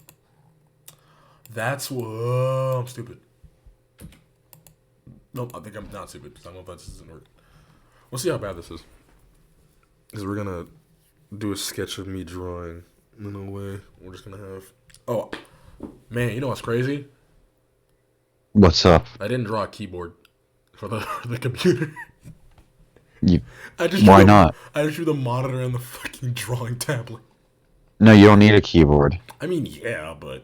That's whoa, I'm stupid. Nope, I think I'm not stupid. I don't know if that doesn't work. We'll see how bad this is. Because we're gonna do a sketch of me drawing. In a way, we're just gonna have. Oh, man, you know what's crazy? What's up? I didn't draw a keyboard for the the computer. You, I just why drew the, not? I just drew the monitor and the fucking drawing tablet. No, you don't need a keyboard. I mean, yeah, but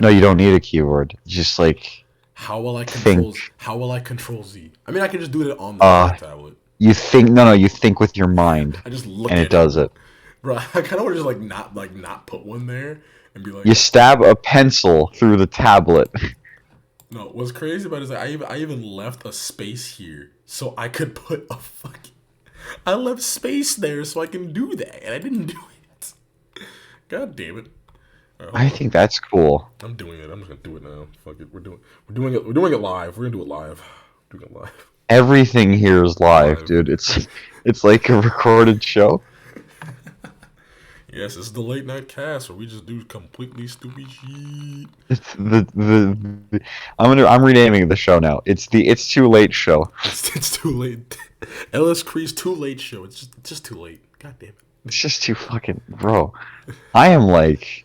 No, you don't need a keyboard. Just like how will I control? think. How will I control Z? I mean, I can just do it on the Uh, tablet. you think. No, you think with your mind, I just look and at it does it. bro. I kind of want to just not put one there and be like, You stab a pencil through the tablet. no. What's crazy about it is like I even left a space here so I could put a fucking. I left space there so I can do that, and I didn't do it. God damn it! All right, I hold on. think that's cool. I'm doing it. I'm just gonna do it now. Fuck it. We're doing it live. We're gonna do it live. Doing it live. Everything here is live, Live. dude. It's like a recorded show. Yes, it's the late night cast where we just do completely stupid shit. It's I'm renaming the show now. It's the It's Too Late show. It's too late. LS Cree's too late show. It's just too late. God damn it. It's just too fucking bro. I am like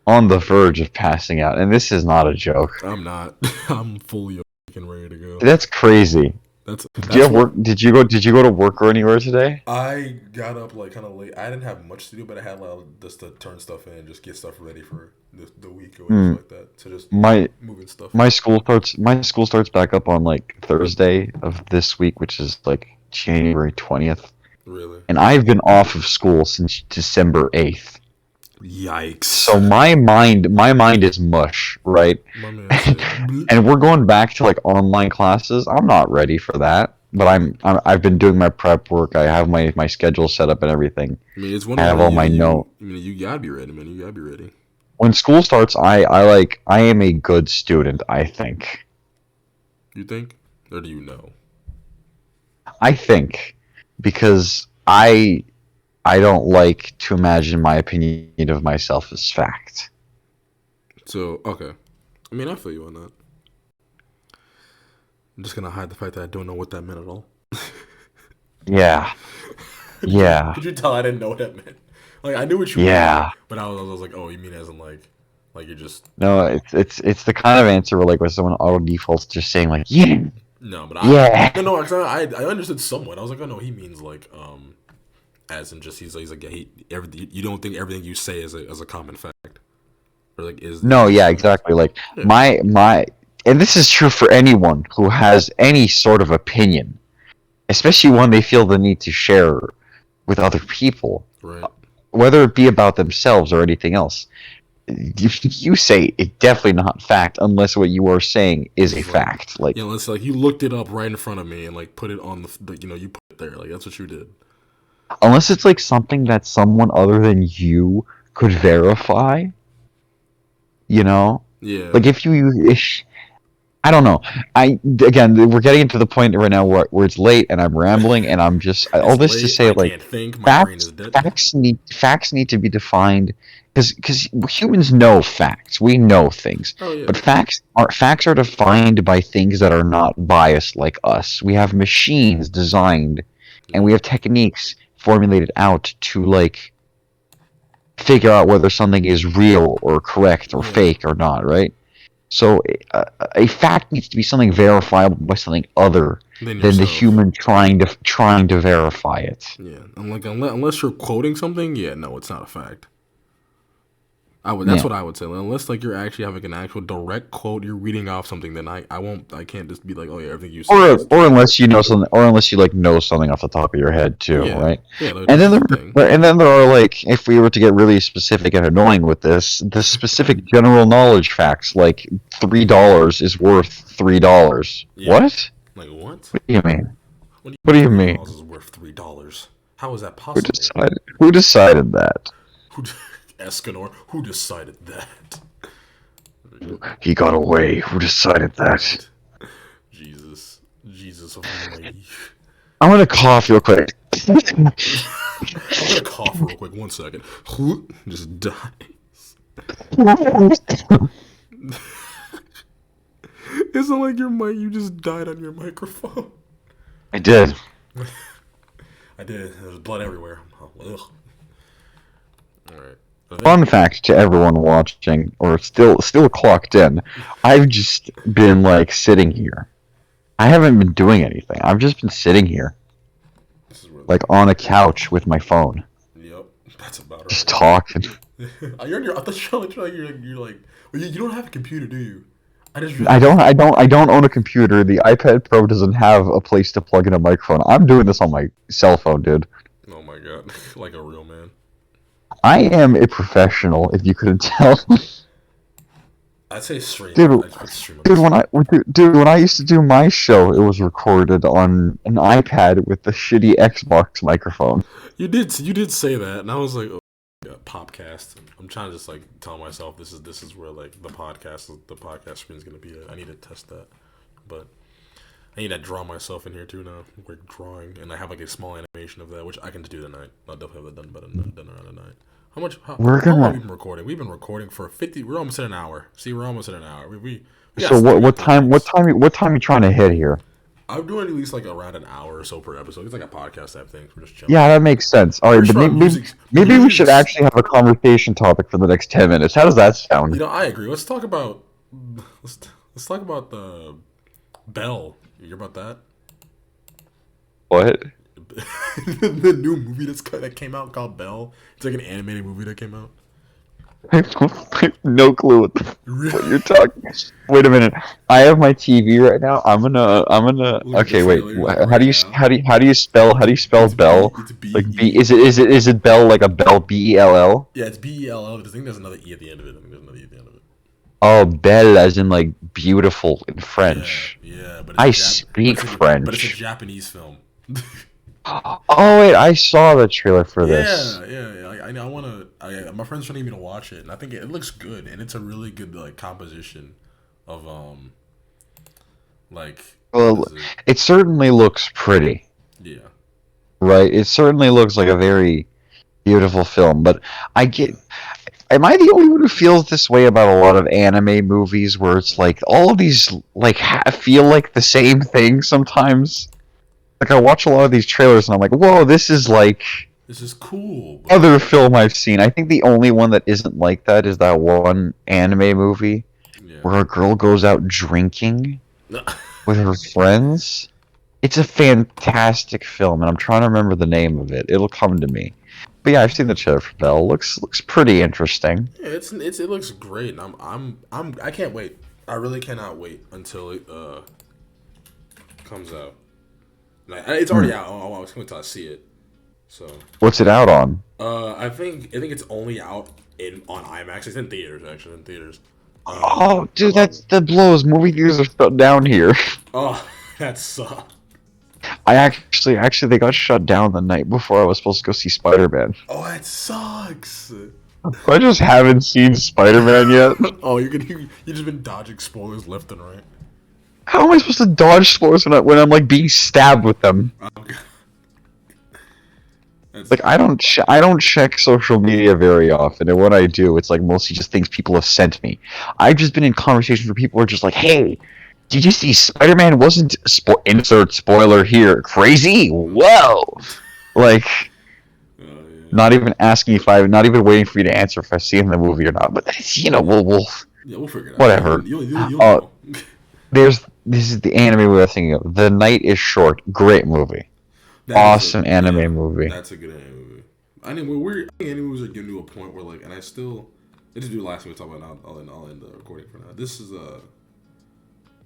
on the verge of passing out, and this is not a joke. I'm not. I'm fully fucking ready to go. That's crazy. That's Did you have work? Did you go to work or anywhere today? I got up like kind of late. I didn't have much to do, but I had just to turn stuff in, just get stuff ready for the week or whatever like that. So just moving stuff. My school starts back up on like Thursday of this week, which is like January 20th. Really? And I've been off of school since December 8th. Yikes. So my mind is mush, right? My man said, And we're going back to like online classes. I'm not ready for that, but I've been doing my prep work. I have my schedule set up and everything. I mean, it's one I of have the- all my notes. I mean, you gotta be ready, man. You gotta be ready. When school starts, I am a good student, I think. You think, or do you know? I think because I don't like to imagine my opinion of myself as fact. So okay, I mean, I feel you on that. I'm just gonna hide the fact that I don't know what that meant at all. Yeah. Yeah. Could you tell I didn't know what that meant? Like I knew what you Yeah. meant, but I was like, oh, you mean as in like Like you're just No, it's the kind of answer where like when someone auto defaults just saying like yeah, no, but yeah. I understood somewhat. I was like, oh no, he means like as in just he's like yeah, you don't think everything you say is a common fact or like No, is yeah, true. exactly. Like Yeah, my and this is true for anyone who has any sort of opinion, especially one they feel the need to share with other people, right. whether it be about themselves or anything else. You say it's definitely not fact unless what you are saying is a It's like fact. Like you know, it's like you looked it up right in front of me and like put it on you know you put it there like that's what you did. unless it's like something that someone other than you could verify, you know? Yeah, Like if I don't know. Again, we're getting into the point right now where it's late and I'm rambling and I'm just all it's this to late. say I like can't think. My brain is dead. facts need to be defined because humans know facts. We know things, Oh yeah, but facts are defined by things that are not biased like us. We have machines designed, and yeah, we have techniques formulated out to like figure out whether something is real or correct or yeah. fake or not. Right? So a fact needs to be something verifiable by something other Then than the yourself. human trying to verify it. Yeah, and like unless you're quoting something, yeah, no, it's not a fact. I would. That's Yeah. what I would say. Unless like you're actually having an actual direct quote, you're reading off something. Then I won't. I can't just be like, oh yeah, everything you say is Or true. unless you know something, or unless you like know something off the top of your head too, Yeah, right? yeah, And which then is the thing. there are like, if we were to get really specific and annoying with this, the specific general knowledge facts, like $3 is worth $3. Yeah, What? like what? What do you mean? What do you What mean do you $3 mean? is worth $3? How is that Who possible? decided? Who decided that? Who, Escanor? Who decided that? He got away. Who decided that? Right. Jesus, Jesus Almighty. I'm gonna cough real quick. I'm gonna cough real quick. 1 second. Just dies. It's not like your mic. You just died on your microphone. I did. I did. There was blood everywhere. Oh, ugh. All right. Fun fact to everyone watching, or still clocked in, I've just been like sitting here. I haven't been doing anything. I've just been sitting here, This is where like on a couch with my phone, Yep, that's about just right. talking. You're on your. I thought you're like. Well, you don't have a computer, do you? I just I realized. don't, I don't own a computer. The iPad Pro doesn't have a place to plug in a microphone. I'm doing this on my cell phone, dude. Oh my god, like a real man. I am a professional, if you couldn't tell. I'd say streamer. Dude, I just put stream on dude, this. when I used to do my show, it was recorded on an iPad with the shitty Xbox microphone. You did say that, and I was like, oh, yeah, Popcast. I'm trying to just like tell myself this is where like the podcast screen is gonna be. I need to test that, but I need to draw myself in here too now. Like drawing, and I have like a small animation of that, which I can do tonight. I'll definitely have that done around tonight. We're How long have gonna. we been recording? We've been recording for 50. We're almost at an hour. See, we're almost at an hour. We got So we got 30 what minutes. time what time you trying to hit here? I'm doing at least like around an hour or so per episode. It's like a podcast type thing. We're just chilling. Yeah, that makes sense. All right, Pretty but sure our maybe we should music's. actually have a conversation topic for the next 10 minutes. How does that sound? I agree. Let's talk about let's let's talk about the Bell. You hear about that? What? The new movie that came out called Bell. It's like an animated movie that came out. I have no clue what you're Really? talking. Wait a minute. I have my TV right now. I'm gonna. Look at the Okay, wait. trailer like right now. How do you spell It's Bell? it's B Like B? E. Is it Bell like a Bell Bell? Yeah, it's BELL. I think there's another E at the end of it. I think there's another E at the end of it. Oh, Belle as in like beautiful in Yeah, French. yeah, but I it's speak but it's a French. Japanese film. Oh wait, I saw the trailer for this. Yeah. I know. My friend's trying to get me to watch it, and I think it looks good, and it's a really good like composition of like what Well, is it? it certainly looks pretty, Yeah, right? It certainly looks like a very beautiful film, but I get. Am I the only one who feels this way about a lot of anime movies where it's like all of these like feel like the same thing sometimes? Like I watch a lot of these trailers and I'm like, whoa, this is like It's just cool, but Other film I've seen. I think the only one that isn't like that is that one anime movie yeah. where a girl goes out drinking No. with her friends. It's a fantastic film, and I'm trying to remember the name of it. It'll come to me. But yeah, I've seen the trailer for Belle. Looks pretty interesting. Yeah, it looks great, and I can't wait. I really cannot wait until it comes out. Like it's Hmm. already out. I was wait until I see it. So What's it out on? I think it's only out in on IMAX. It's in theaters actually in theaters. Oh, dude, that blows. Movie theaters are shut down here. Oh, that sucks. I actually they got shut down the night before I was supposed to go see Spider-Man. Oh, that sucks. I just haven't seen Spider-Man yet. Oh, you just been dodging spoilers left and right. How am I supposed to dodge spoilers when I'm like being stabbed with them? That's Like I don't check social media very often, and when I do, it's like mostly just things people have sent me. I've just been in conversations where people are just like, "Hey, did you see Spider-Man wasn't insert spoiler here? Crazy? Whoa!" Like yeah. not even asking if I, not even waiting for you to answer if I've seen the movie or not. But we'll Yeah, we'll figure it out. whatever. You'll Uh, know. this is the anime movie I was thinking of. The Night is Short. Great movie. That is a Awesome anime yeah. movie. That's a good anime movie. I mean, I think anime movies are getting to a point where like, and I still, I just do the last thing we talk about now. I'll end the recording for now. This is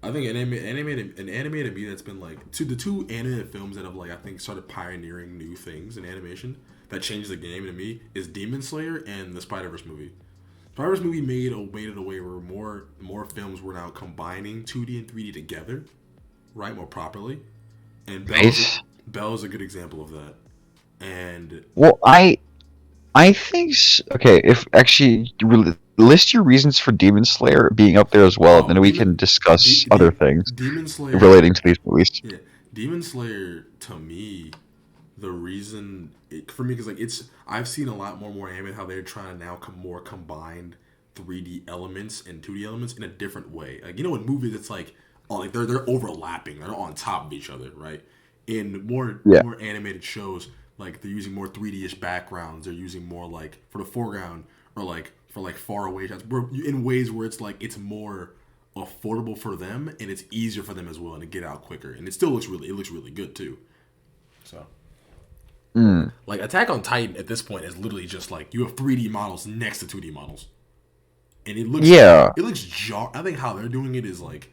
I think an anime to me that's been like the two animated films that have like I think started pioneering new things in animation that changed the game to me is Demon Slayer and the Spider-Verse movie. Spider-Verse movie made it a way where more films were now combining 2D and 3D together, right, more properly. And Nice. Belle is a good example of that. And Well, I think okay. If actually list your reasons for Demon Slayer being up there as well, and oh, then we can discuss other things Demon Slayer, relating to these movies. yeah, Demon Slayer to me, the reason for me because like I've seen a lot more anime how they're trying to now more combined 3D elements and 2D elements in a different way. Like in movies it's like oh like they're overlapping, they're on top of each other, right? In Yeah. more animated shows, like they're using more 3D-ish backgrounds, they're using more like for the foreground or like for like far away shots, in ways where it's like it's more affordable for them and it's easier for them as well and to get out quicker. And it still looks really good too. So Mm. like Attack on Titan at this point is literally just like you have 3D models next to 2D models, and Yeah. it looks I think how they're doing it is like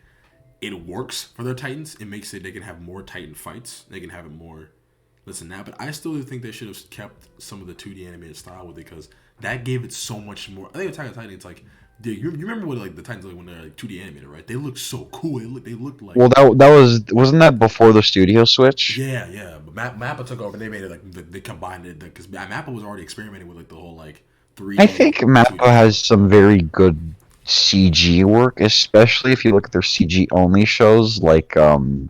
it works for their Titans. It makes it they can have more Titan fights. They can have it more this and that. But I still think they should have kept some of the 2D animated style with it because that gave it so much more. I think Attack on Titan. It's like dude, you remember what like the Titans like when they're like 2D animated, right? They look so cool. They look like Well, wasn't that before the studio switch? yeah. But Mappa took over. And they made it like they combined it because Mappa was already experimenting with like the whole like I 3D think Mappa 2D. has some very good CG work, especially if you look at their CG only shows like Dorohedoro.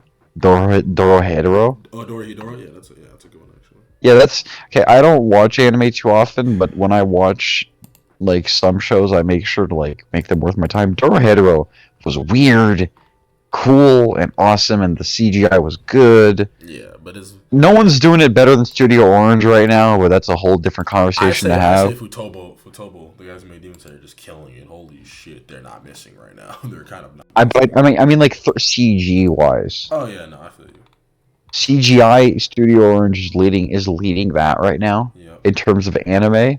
Oh, Dora, that's a good one actually. Yeah, that's okay. I don't watch anime too often, but when I watch like some shows, I make sure to like make them worth my time. Dorohedoro was weird, cool, and awesome, and the CGI was good. Yeah, but it's No one's doing it better than Studio Orange right now, but that's a whole different conversation to I say have. Futobo, the guys who made Demon Slayer, are just killing it. Holy shit, they're not missing right now. They're kind of not. I mean, like CG wise, Oh yeah, no, I feel you. CGI Studio Orange is leading that right now Yep. in terms of anime.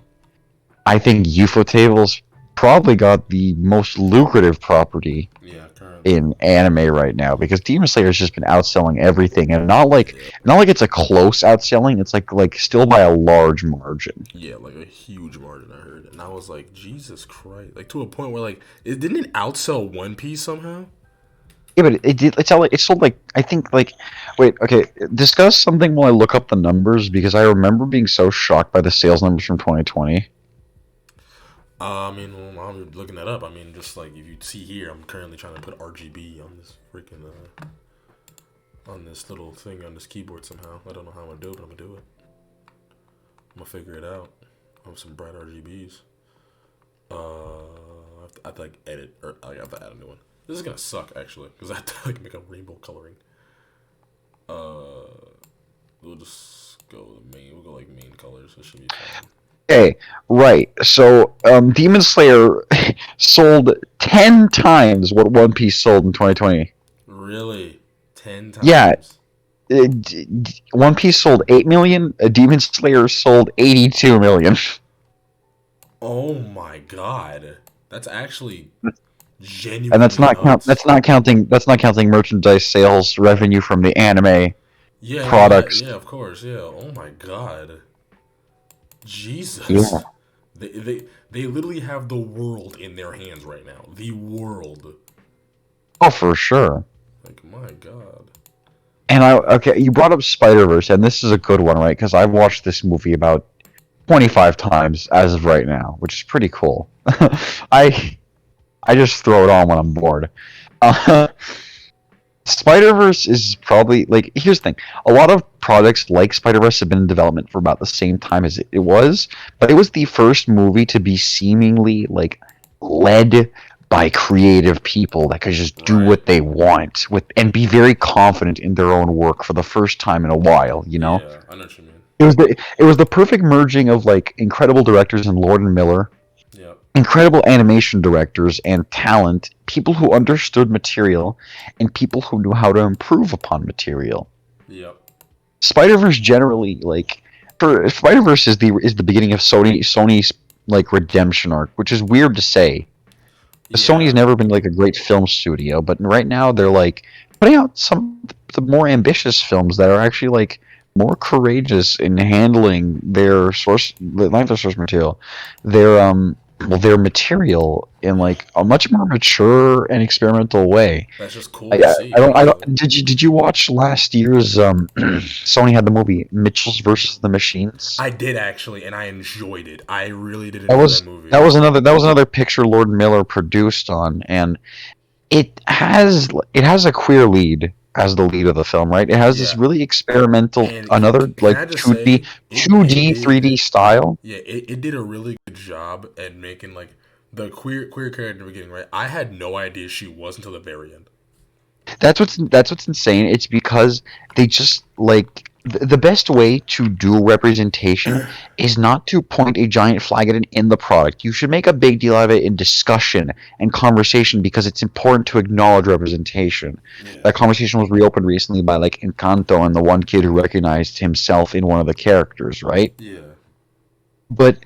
I think Ufotable's probably got the most lucrative property Yeah, currently. in anime right now because Demon Slayer has just been outselling everything, and not like it's a close outselling. It's like still by a large margin. Yeah, like a huge margin. I heard, and I was like, Jesus Christ! Like to a point where like, didn't it outsell One Piece somehow? Yeah, but it did. It sold like I think like. Wait, okay. Discuss something while I look up the numbers because I remember being so shocked by the sales numbers from 2020. I mean, well, I'm looking that up. I mean, just like if you see here, I'm currently trying to put RGB on this freaking on this little thing on this keyboard somehow. I don't know how I'm gonna do it, but I'm gonna do it. I'm gonna figure it out. I have some bright RGBs. I have to like edit or I have to add a new one. This is gonna suck actually because I have to like make a rainbow coloring. we'll just go main. We'll go like main colors. It should be fine. Okay, right. So, Demon Slayer sold 10 times what One Piece sold in 2020. Really, 10 Yeah, times. One Piece sold 8 million. Demon Slayer sold 82 million. Oh my god, that's actually And that's genuinely not count. nuts. That's not counting merchandise sales revenue from the anime Yeah, no, that products. yeah, of course, yeah. Oh my god, Yeah. Jesus, they literally have the world in their hands right now. The world, Oh, for sure. like my god. And okay, you brought up Spider Verse, and this is a good one, right? Because I've watched this movie about 25 times as of right now, which is pretty cool. I I just throw it on when I'm bored. Uh, Spider Verse is probably like, here's the thing: a lot of projects like Spider Verse have been in development for about the same time as it was, but it was the first movie to be seemingly like led by creative people that could just do Right. what they want with and be very confident in their own work for the first time in a while. You know, Yeah, I know what you mean. it was the perfect merging of like incredible directors and Lord and Miller, Yep. incredible animation directors and talent, people who understood material, and people who knew how to improve upon material. Yep. Spider Verse generally like for Spider Verse is the beginning of Sony's like redemption arc, which is weird to say. Sony's Yeah. never been like a great film studio, but right now they're like putting out some of the more ambitious films that are actually like more courageous in handling their not their source material, their their material in like a much more mature and experimental way. That's just cool I, to I see, I honestly. don't did you watch last year's Sony had the movie Mitchell's versus the Machines? I did actually, and I enjoyed it. I really did That enjoy that was movie. that was another picture Lord Miller produced on, and it has a queer lead as the lead of the film, right? It has this Yeah. really experimental, And another can like I just 2D, say it 2D, 3D did style. yeah, it did a really good job at making like the queer character in the beginning, right? I had no idea she was until the very end. That's what's insane. It's because they just like the best way to do representation is not to point a giant flag at it in the product. You should make a big deal out of it in discussion and conversation because it's important to acknowledge representation. Yeah. That conversation was reopened recently by like Encanto and the one kid who recognized himself in one of the characters, right? Yeah. But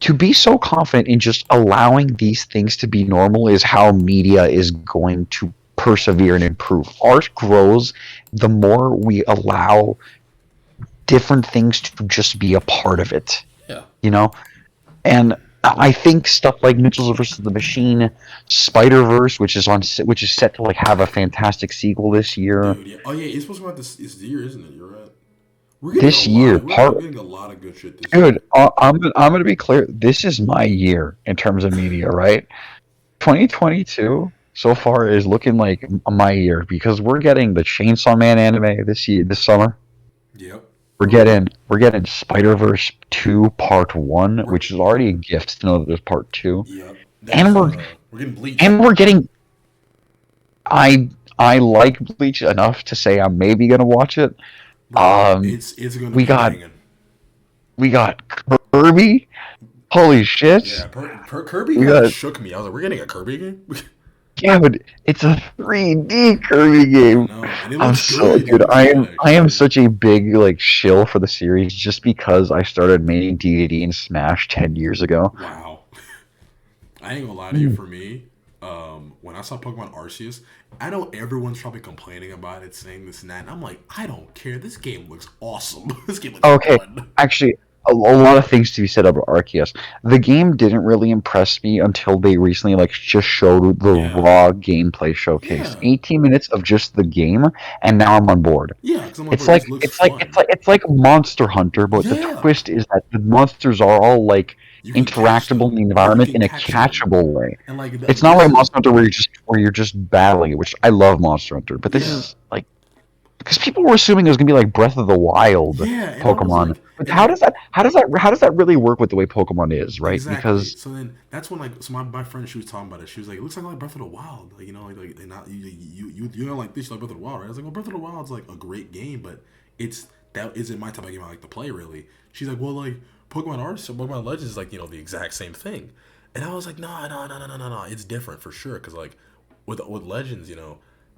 to be so confident in just allowing these things to be normal is how media is going to persevere and improve. Art grows the more we allow different things to just be a part of it, Yeah. you know? And I think stuff like Mitchell's versus the Machine, Spider Verse, which is set to like have a fantastic sequel this year. Dude, yeah. Oh yeah, it's supposed to come out this year, isn't it? You're right. This year, We're getting a lot of good shit this year. dude, I'm gonna be clear. This is my year in terms of media, right? 2022 so far is looking like my year because we're getting the Chainsaw Man anime this summer. Yep. We're getting Spider Verse 2 Part 1, We're which is already a gift to know that there's Part 2, yep. and We're getting Bleach. we're getting. I like Bleach enough to say I'm maybe gonna watch it. Bro, Um, it's gonna we be got banging. we got Kirby. Holy shit! Yeah, Kirby We kind of got shook me. I was like, we're getting a Kirby game? Yeah, but it's a 3D Kirby I game. know. And it I'm looks so good. It dude. looks good, I am actually. such a big like shill for the series just because I started maining DDD and Smash 10 years ago. Wow. I ain't gonna lie to you. For me, when I saw Pokemon Arceus, I know everyone's probably complaining about it, saying this and that, and I'm like, I don't care. This game looks awesome. This game looks Okay, fun. actually, a lot of things to be said about Arceus. The game didn't really impress me until they recently like just showed the Yeah. raw gameplay showcase. Yeah. 18 minutes of just the game, and now I'm on board. Yeah, because I'm like, bro, this looks fun. It's like Monster Hunter, but the Yeah. twist is that the monsters are all like You can catch interactable in them. the Yeah, you environment can in a catch them. catchable way. And like, It's not this like is, Monster Hunter where you're just battling it, which I love Monster Hunter, but this yeah. is like because people were assuming it was gonna be like Breath of the Wild Yeah, and I was Pokemon. like, But and then how does that really work with the way Pokemon is, right? exactly. Because So then that's when like so my friend she was talking about it. She was like, it looks like Breath of the Wild. Like they not you know like this like Breath of the Wild, right? I was like, well, Breath of the Wild's like a great game, but it's that isn't my type of game I like to play, really. She's like, well, like, Pokemon Arceus, Pokemon Legends is like, the exact same thing. And I was like, no, no, no, no, no, no, no. It's different for sure. Because, like, with Legends,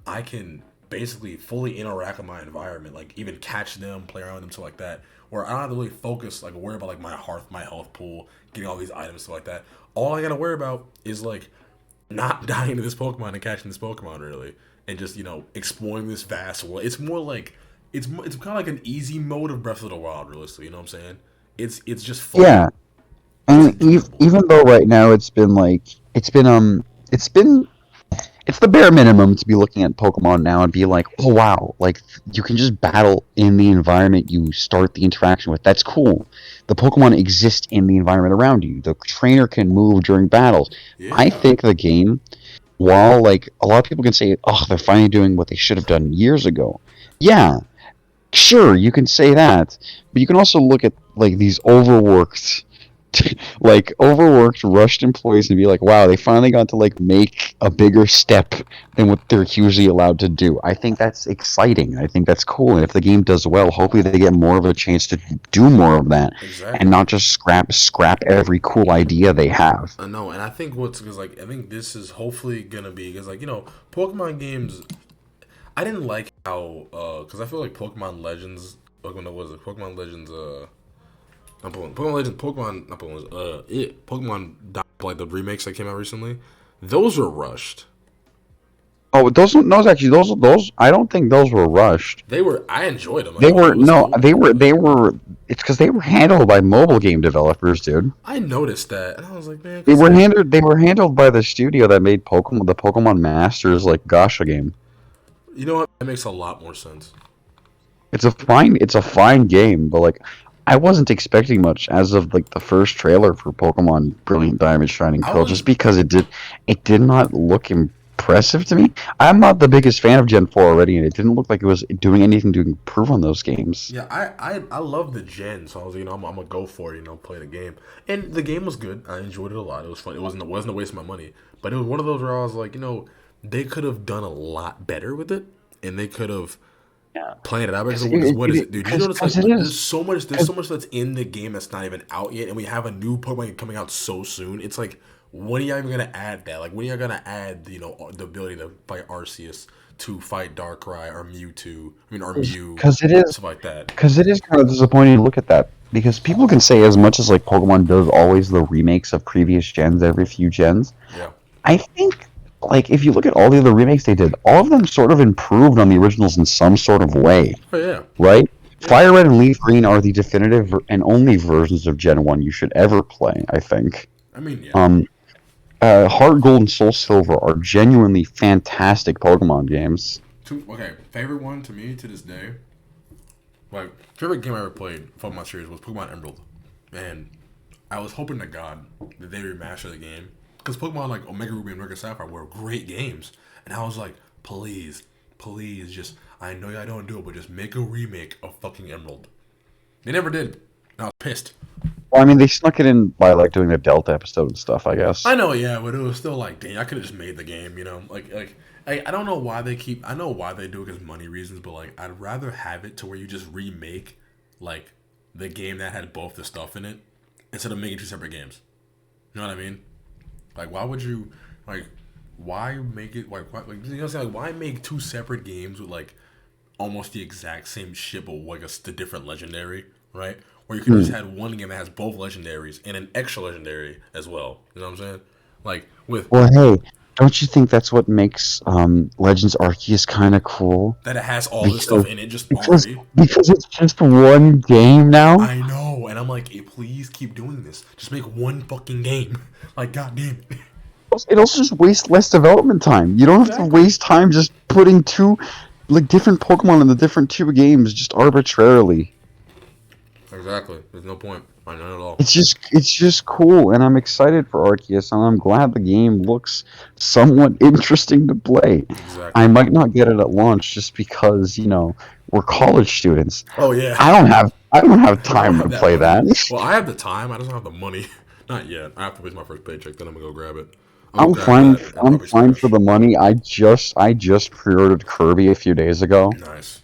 I can basically fully interact with my environment, like, even catch them, play around with them, stuff like that. Where I don't have to really focus, like, worry about, like, my health pool, getting all these items, stuff like that. All I gotta worry about is, like, not dying to this Pokemon and catching this Pokemon, really. And just, exploring this vast world. It's more like, it's kind of like an easy mode of Breath of the Wild, realistically, you know what I'm saying? It's just fun. Yeah, It's and enjoyable. even though right now it's been it's the bare minimum to be looking at Pokemon now and be like, oh wow, like you can just battle in the environment you start the interaction with. That's cool. The Pokemon exist in the environment around you. The trainer can move during battles. I Yeah. think the game, while like a lot of people can say, oh, they're finally doing what they should have done years ago. Yeah, sure, you can say that, but you can also look at like these overworked like overworked rushed employees and be like, wow, they finally got to like make a bigger step than what they're usually allowed to do. I think that's exciting. I think that's cool. And if the game does well, hopefully they get more of a chance to do more of that and Exactly. not just scrap every cool idea they have. I know, and I think because like I think this is hopefully gonna be because like Pokemon games. I didn't like how because I feel like Pokemon Legends. Pokemon what was it? Pokemon Legends. Not Pokemon Legends. Pokemon. Not Pokemon. Pokemon. Like the remakes that came out recently. Those were rushed. Oh, those actually those I don't think those were rushed. They were. I enjoyed them. Like They the were old no, school. they were. It's because they were handled by mobile game developers, dude. I noticed that, and I was like, man, They because were handled by the studio that made the Pokemon Masters like Gacha game. you know what? That makes a lot more sense. It's a fine game, but like I wasn't expecting much as of like the first trailer for Pokemon Brilliant Diamond Shining I Pearl, just was. because it did not look impressive to me. I'm not the biggest fan of Gen 4 already, and it didn't look like it was doing anything to improve on those games. Yeah, I love the gen, so I was I'm gonna go for it, play the game, and the game was good. I enjoyed it a lot. It was fun. It wasn't a waste of my money, but it was one of those where I was like, they could have done a lot better with it, and they could have Yeah, planned it out. Because because what is it, dude? You notice like it there's is. so much that's in the game that's not even out yet, and we have a new Pokemon coming out so soon. It's like, when are you even gonna add that? Like, when are you gonna add the ability to fight Arceus, to fight Darkrai or Mewtwo? I mean, or Mew, Because it is stuff like that. because it is kind of disappointing to look at that, because people can say as much as like Pokemon does always the remakes of previous gens every few gens. Yeah. I think like if you look at all the other remakes they did, all of them sort of improved on the originals in some sort of way, Oh yeah. right? Yeah. Fire Red and Leaf Green are the definitive and only versions of Gen 1 you should ever play, I think. I mean, yeah. Um, Heart Gold and Soul Silver are genuinely fantastic Pokemon games. Okay, favorite one to me to this day. Like, favorite game I ever played from my series was Pokemon Emerald, and I was hoping to God that they remaster the game, because Pokemon like Omega Ruby and Omega Sapphire were great games, and I was like, please, please, just I know y'all don't do it, but just make a remake of fucking Emerald. They never did, and I was pissed. Well, I mean, they snuck it in by like doing the Delta episode and stuff, I guess. I know, yeah, but it was still like, dang, I could have just made the game, like I don't know why they keep. I know why they do it because money reasons, but like, I'd rather have it to where you just remake like the game that had both the stuff in it instead of making two separate games. You know what I mean? Like, why would you like? Why make it like you know what I'm saying? Like, why make two separate games with like almost the exact same shit, but like a different legendary, right? Where you could just Hmm. had one game that has both legendaries and an extra legendary as well. You know what I'm saying? Like with Well, hey, don't you think that's what makes Legends Arceus kind of cool? that it has all this stuff Because in it just because already. because it's just one game now. I know, and I'm like, hey, please keep doing this. Just make one fucking game. Like, goddamn it. It also just wastes less development time. You don't have to Exactly. waste time just putting two like different Pokemon in the different two games just arbitrarily. Exactly. There's no point. None at all. It's just cool, and I'm excited for Arceus, and I'm glad the game looks somewhat interesting to play. I Exactly. might not get it at launch just because we're college students. Oh yeah. I don't have I don't time to have that play money. that. Well, I have the time. I just don't have the money. Not yet. I have to wait my first paycheck. Then I'm gonna go grab it. I'm gonna I'm grab fine. that and I'm probably fine for Smash. the money. I just pre-ordered Kirby a few days ago. Nice.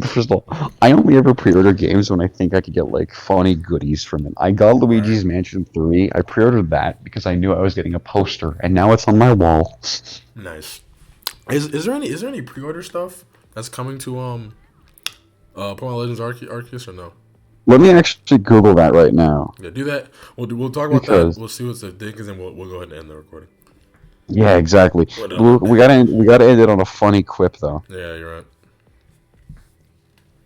First of all, I only ever pre-order games when I think I could get like funny goodies from it. I got Right. Luigi's Mansion 3. I pre-ordered that because I knew I was getting a poster, and now it's on my wall. Nice. Is there any pre-order stuff that's coming to Pokemon Legends Arceus or no? Let me actually Google that right now Yeah, do that. We'll talk about that. because We'll see what's the thing, and then we'll go ahead and end the recording. yeah, exactly. What up? We gotta end it on a funny quip though. Yeah, you're right.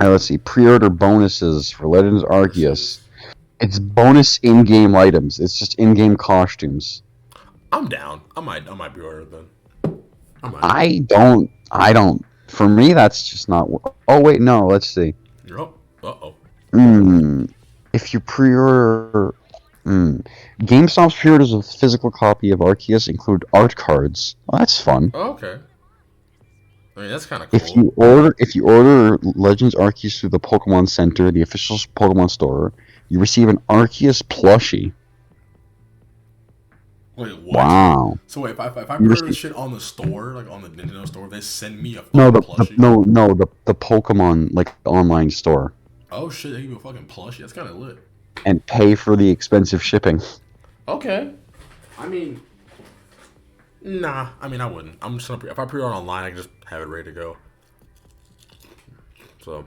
All right, let's see. Pre-order bonuses for Legends Arceus. Versus. It's bonus in-game items. It's just in-game costumes. I'm down. I might pre-order it then. I might. I don't. For me, that's just not. Oh wait, no. Let's see. You're up. Uh-oh. Hmm. If you pre-order, GameStop's pre-orders of physical copy of Arceus include art cards. Oh, that's fun. Oh, okay. I mean, that's kind of If cool. you order Legends Arceus through the Pokemon Center, the official Pokemon store, you receive an Arceus plushie. Wait, what? Wow. So wait, if I You pre-order this receive shit on the store, like on the Nintendo store, they send me a no fucking the plushie. no no the Pokemon like online store Oh shit, they give you a fucking plushie. That's kind of lit. and pay for the expensive shipping. Okay. I mean, nah. I mean, I wouldn't. I'm just gonna if I pre-order online, I can just have it ready to go. So,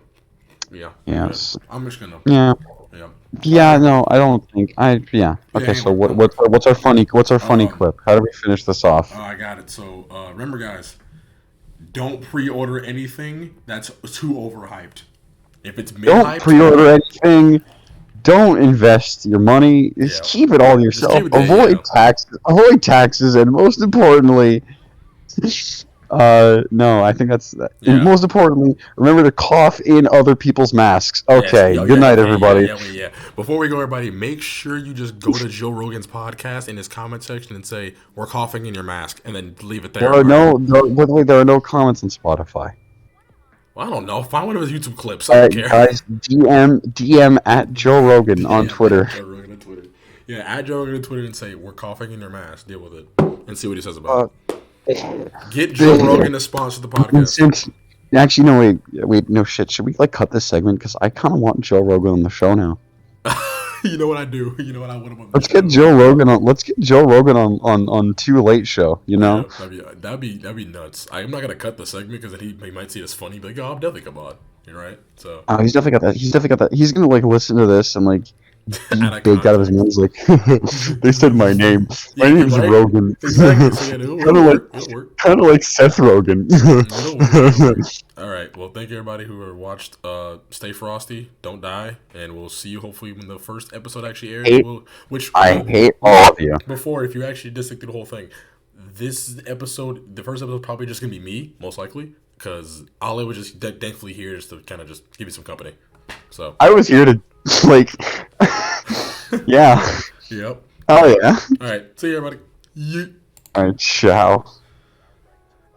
yeah. Good. Yes. I'm just gonna. Yeah. Yeah. Yeah. No, I don't think I. Yeah. Yeah. Okay. So Anyway, what's our funny um, clip? How do we finish this off? I got it. So, remember, guys, don't pre-order anything that's too overhyped. If it's Don't mid-hyped, pre-order anything. Don't invest your money. Just yeah, keep it all just yourself. keep it there. Yeah. Avoid taxes, and most importantly, no, I think that's. And Yeah. most importantly, remember to cough in other people's masks. Yes. Okay. Yeah. Good Yeah. night, Okay. Yeah. everybody. Yeah. Wait, yeah. Before we go, everybody, make sure you just go to Joe Rogan's podcast in his comment section and say "We're coughing in your mask," and then leave it there. There are by the way, there are no comments on Spotify. Well, I don't know. Find one of his YouTube clips. I don't care. Guys, DM at Joe Rogan on Yeah, Twitter. Joe Rogan on Twitter. Yeah, add Joe Rogan on Twitter and say we're coughing in your mask. Deal with it and see what he says about it. Get Joe Rogan to sponsor the podcast. Since actually, no, wait, no shit. Should we like cut this segment? Because I kind of want Joe Rogan on the show now. You know what I do. You know what I want him on the Let's show. get Joe Rogan on. Let's get Joe Rogan on Too Late Show. You know. Yeah, that'd be nuts. I'm not gonna cut the segment because he might see it as funny. But like, oh, I'll definitely come on. You're right. So Oh, he's definitely got that. He's definitely got that. He's gonna like listen to this and like out of big out of his context. mind. He's like, they said my name. My Yeah, name's right? Rogan. Exactly. So yeah, it'll Kind of like work. It'll work. kind of like Seth Rogen. It'll work. It'll work. All right. Well, thank you everybody who watched. Stay frosty, don't die, and we'll see you hopefully when the first episode actually airs. hate, Which I hate all of you. before, if you actually just stick through the whole thing, this episode, the first episode, is probably just gonna be me, most likely, because Ale was just thankfully here just to kind of just give you some company. So, I was here to like, yeah. yep. Oh yeah. All right. See you, everybody. Yeet. All right, ciao.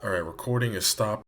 All right. Recording is stopped.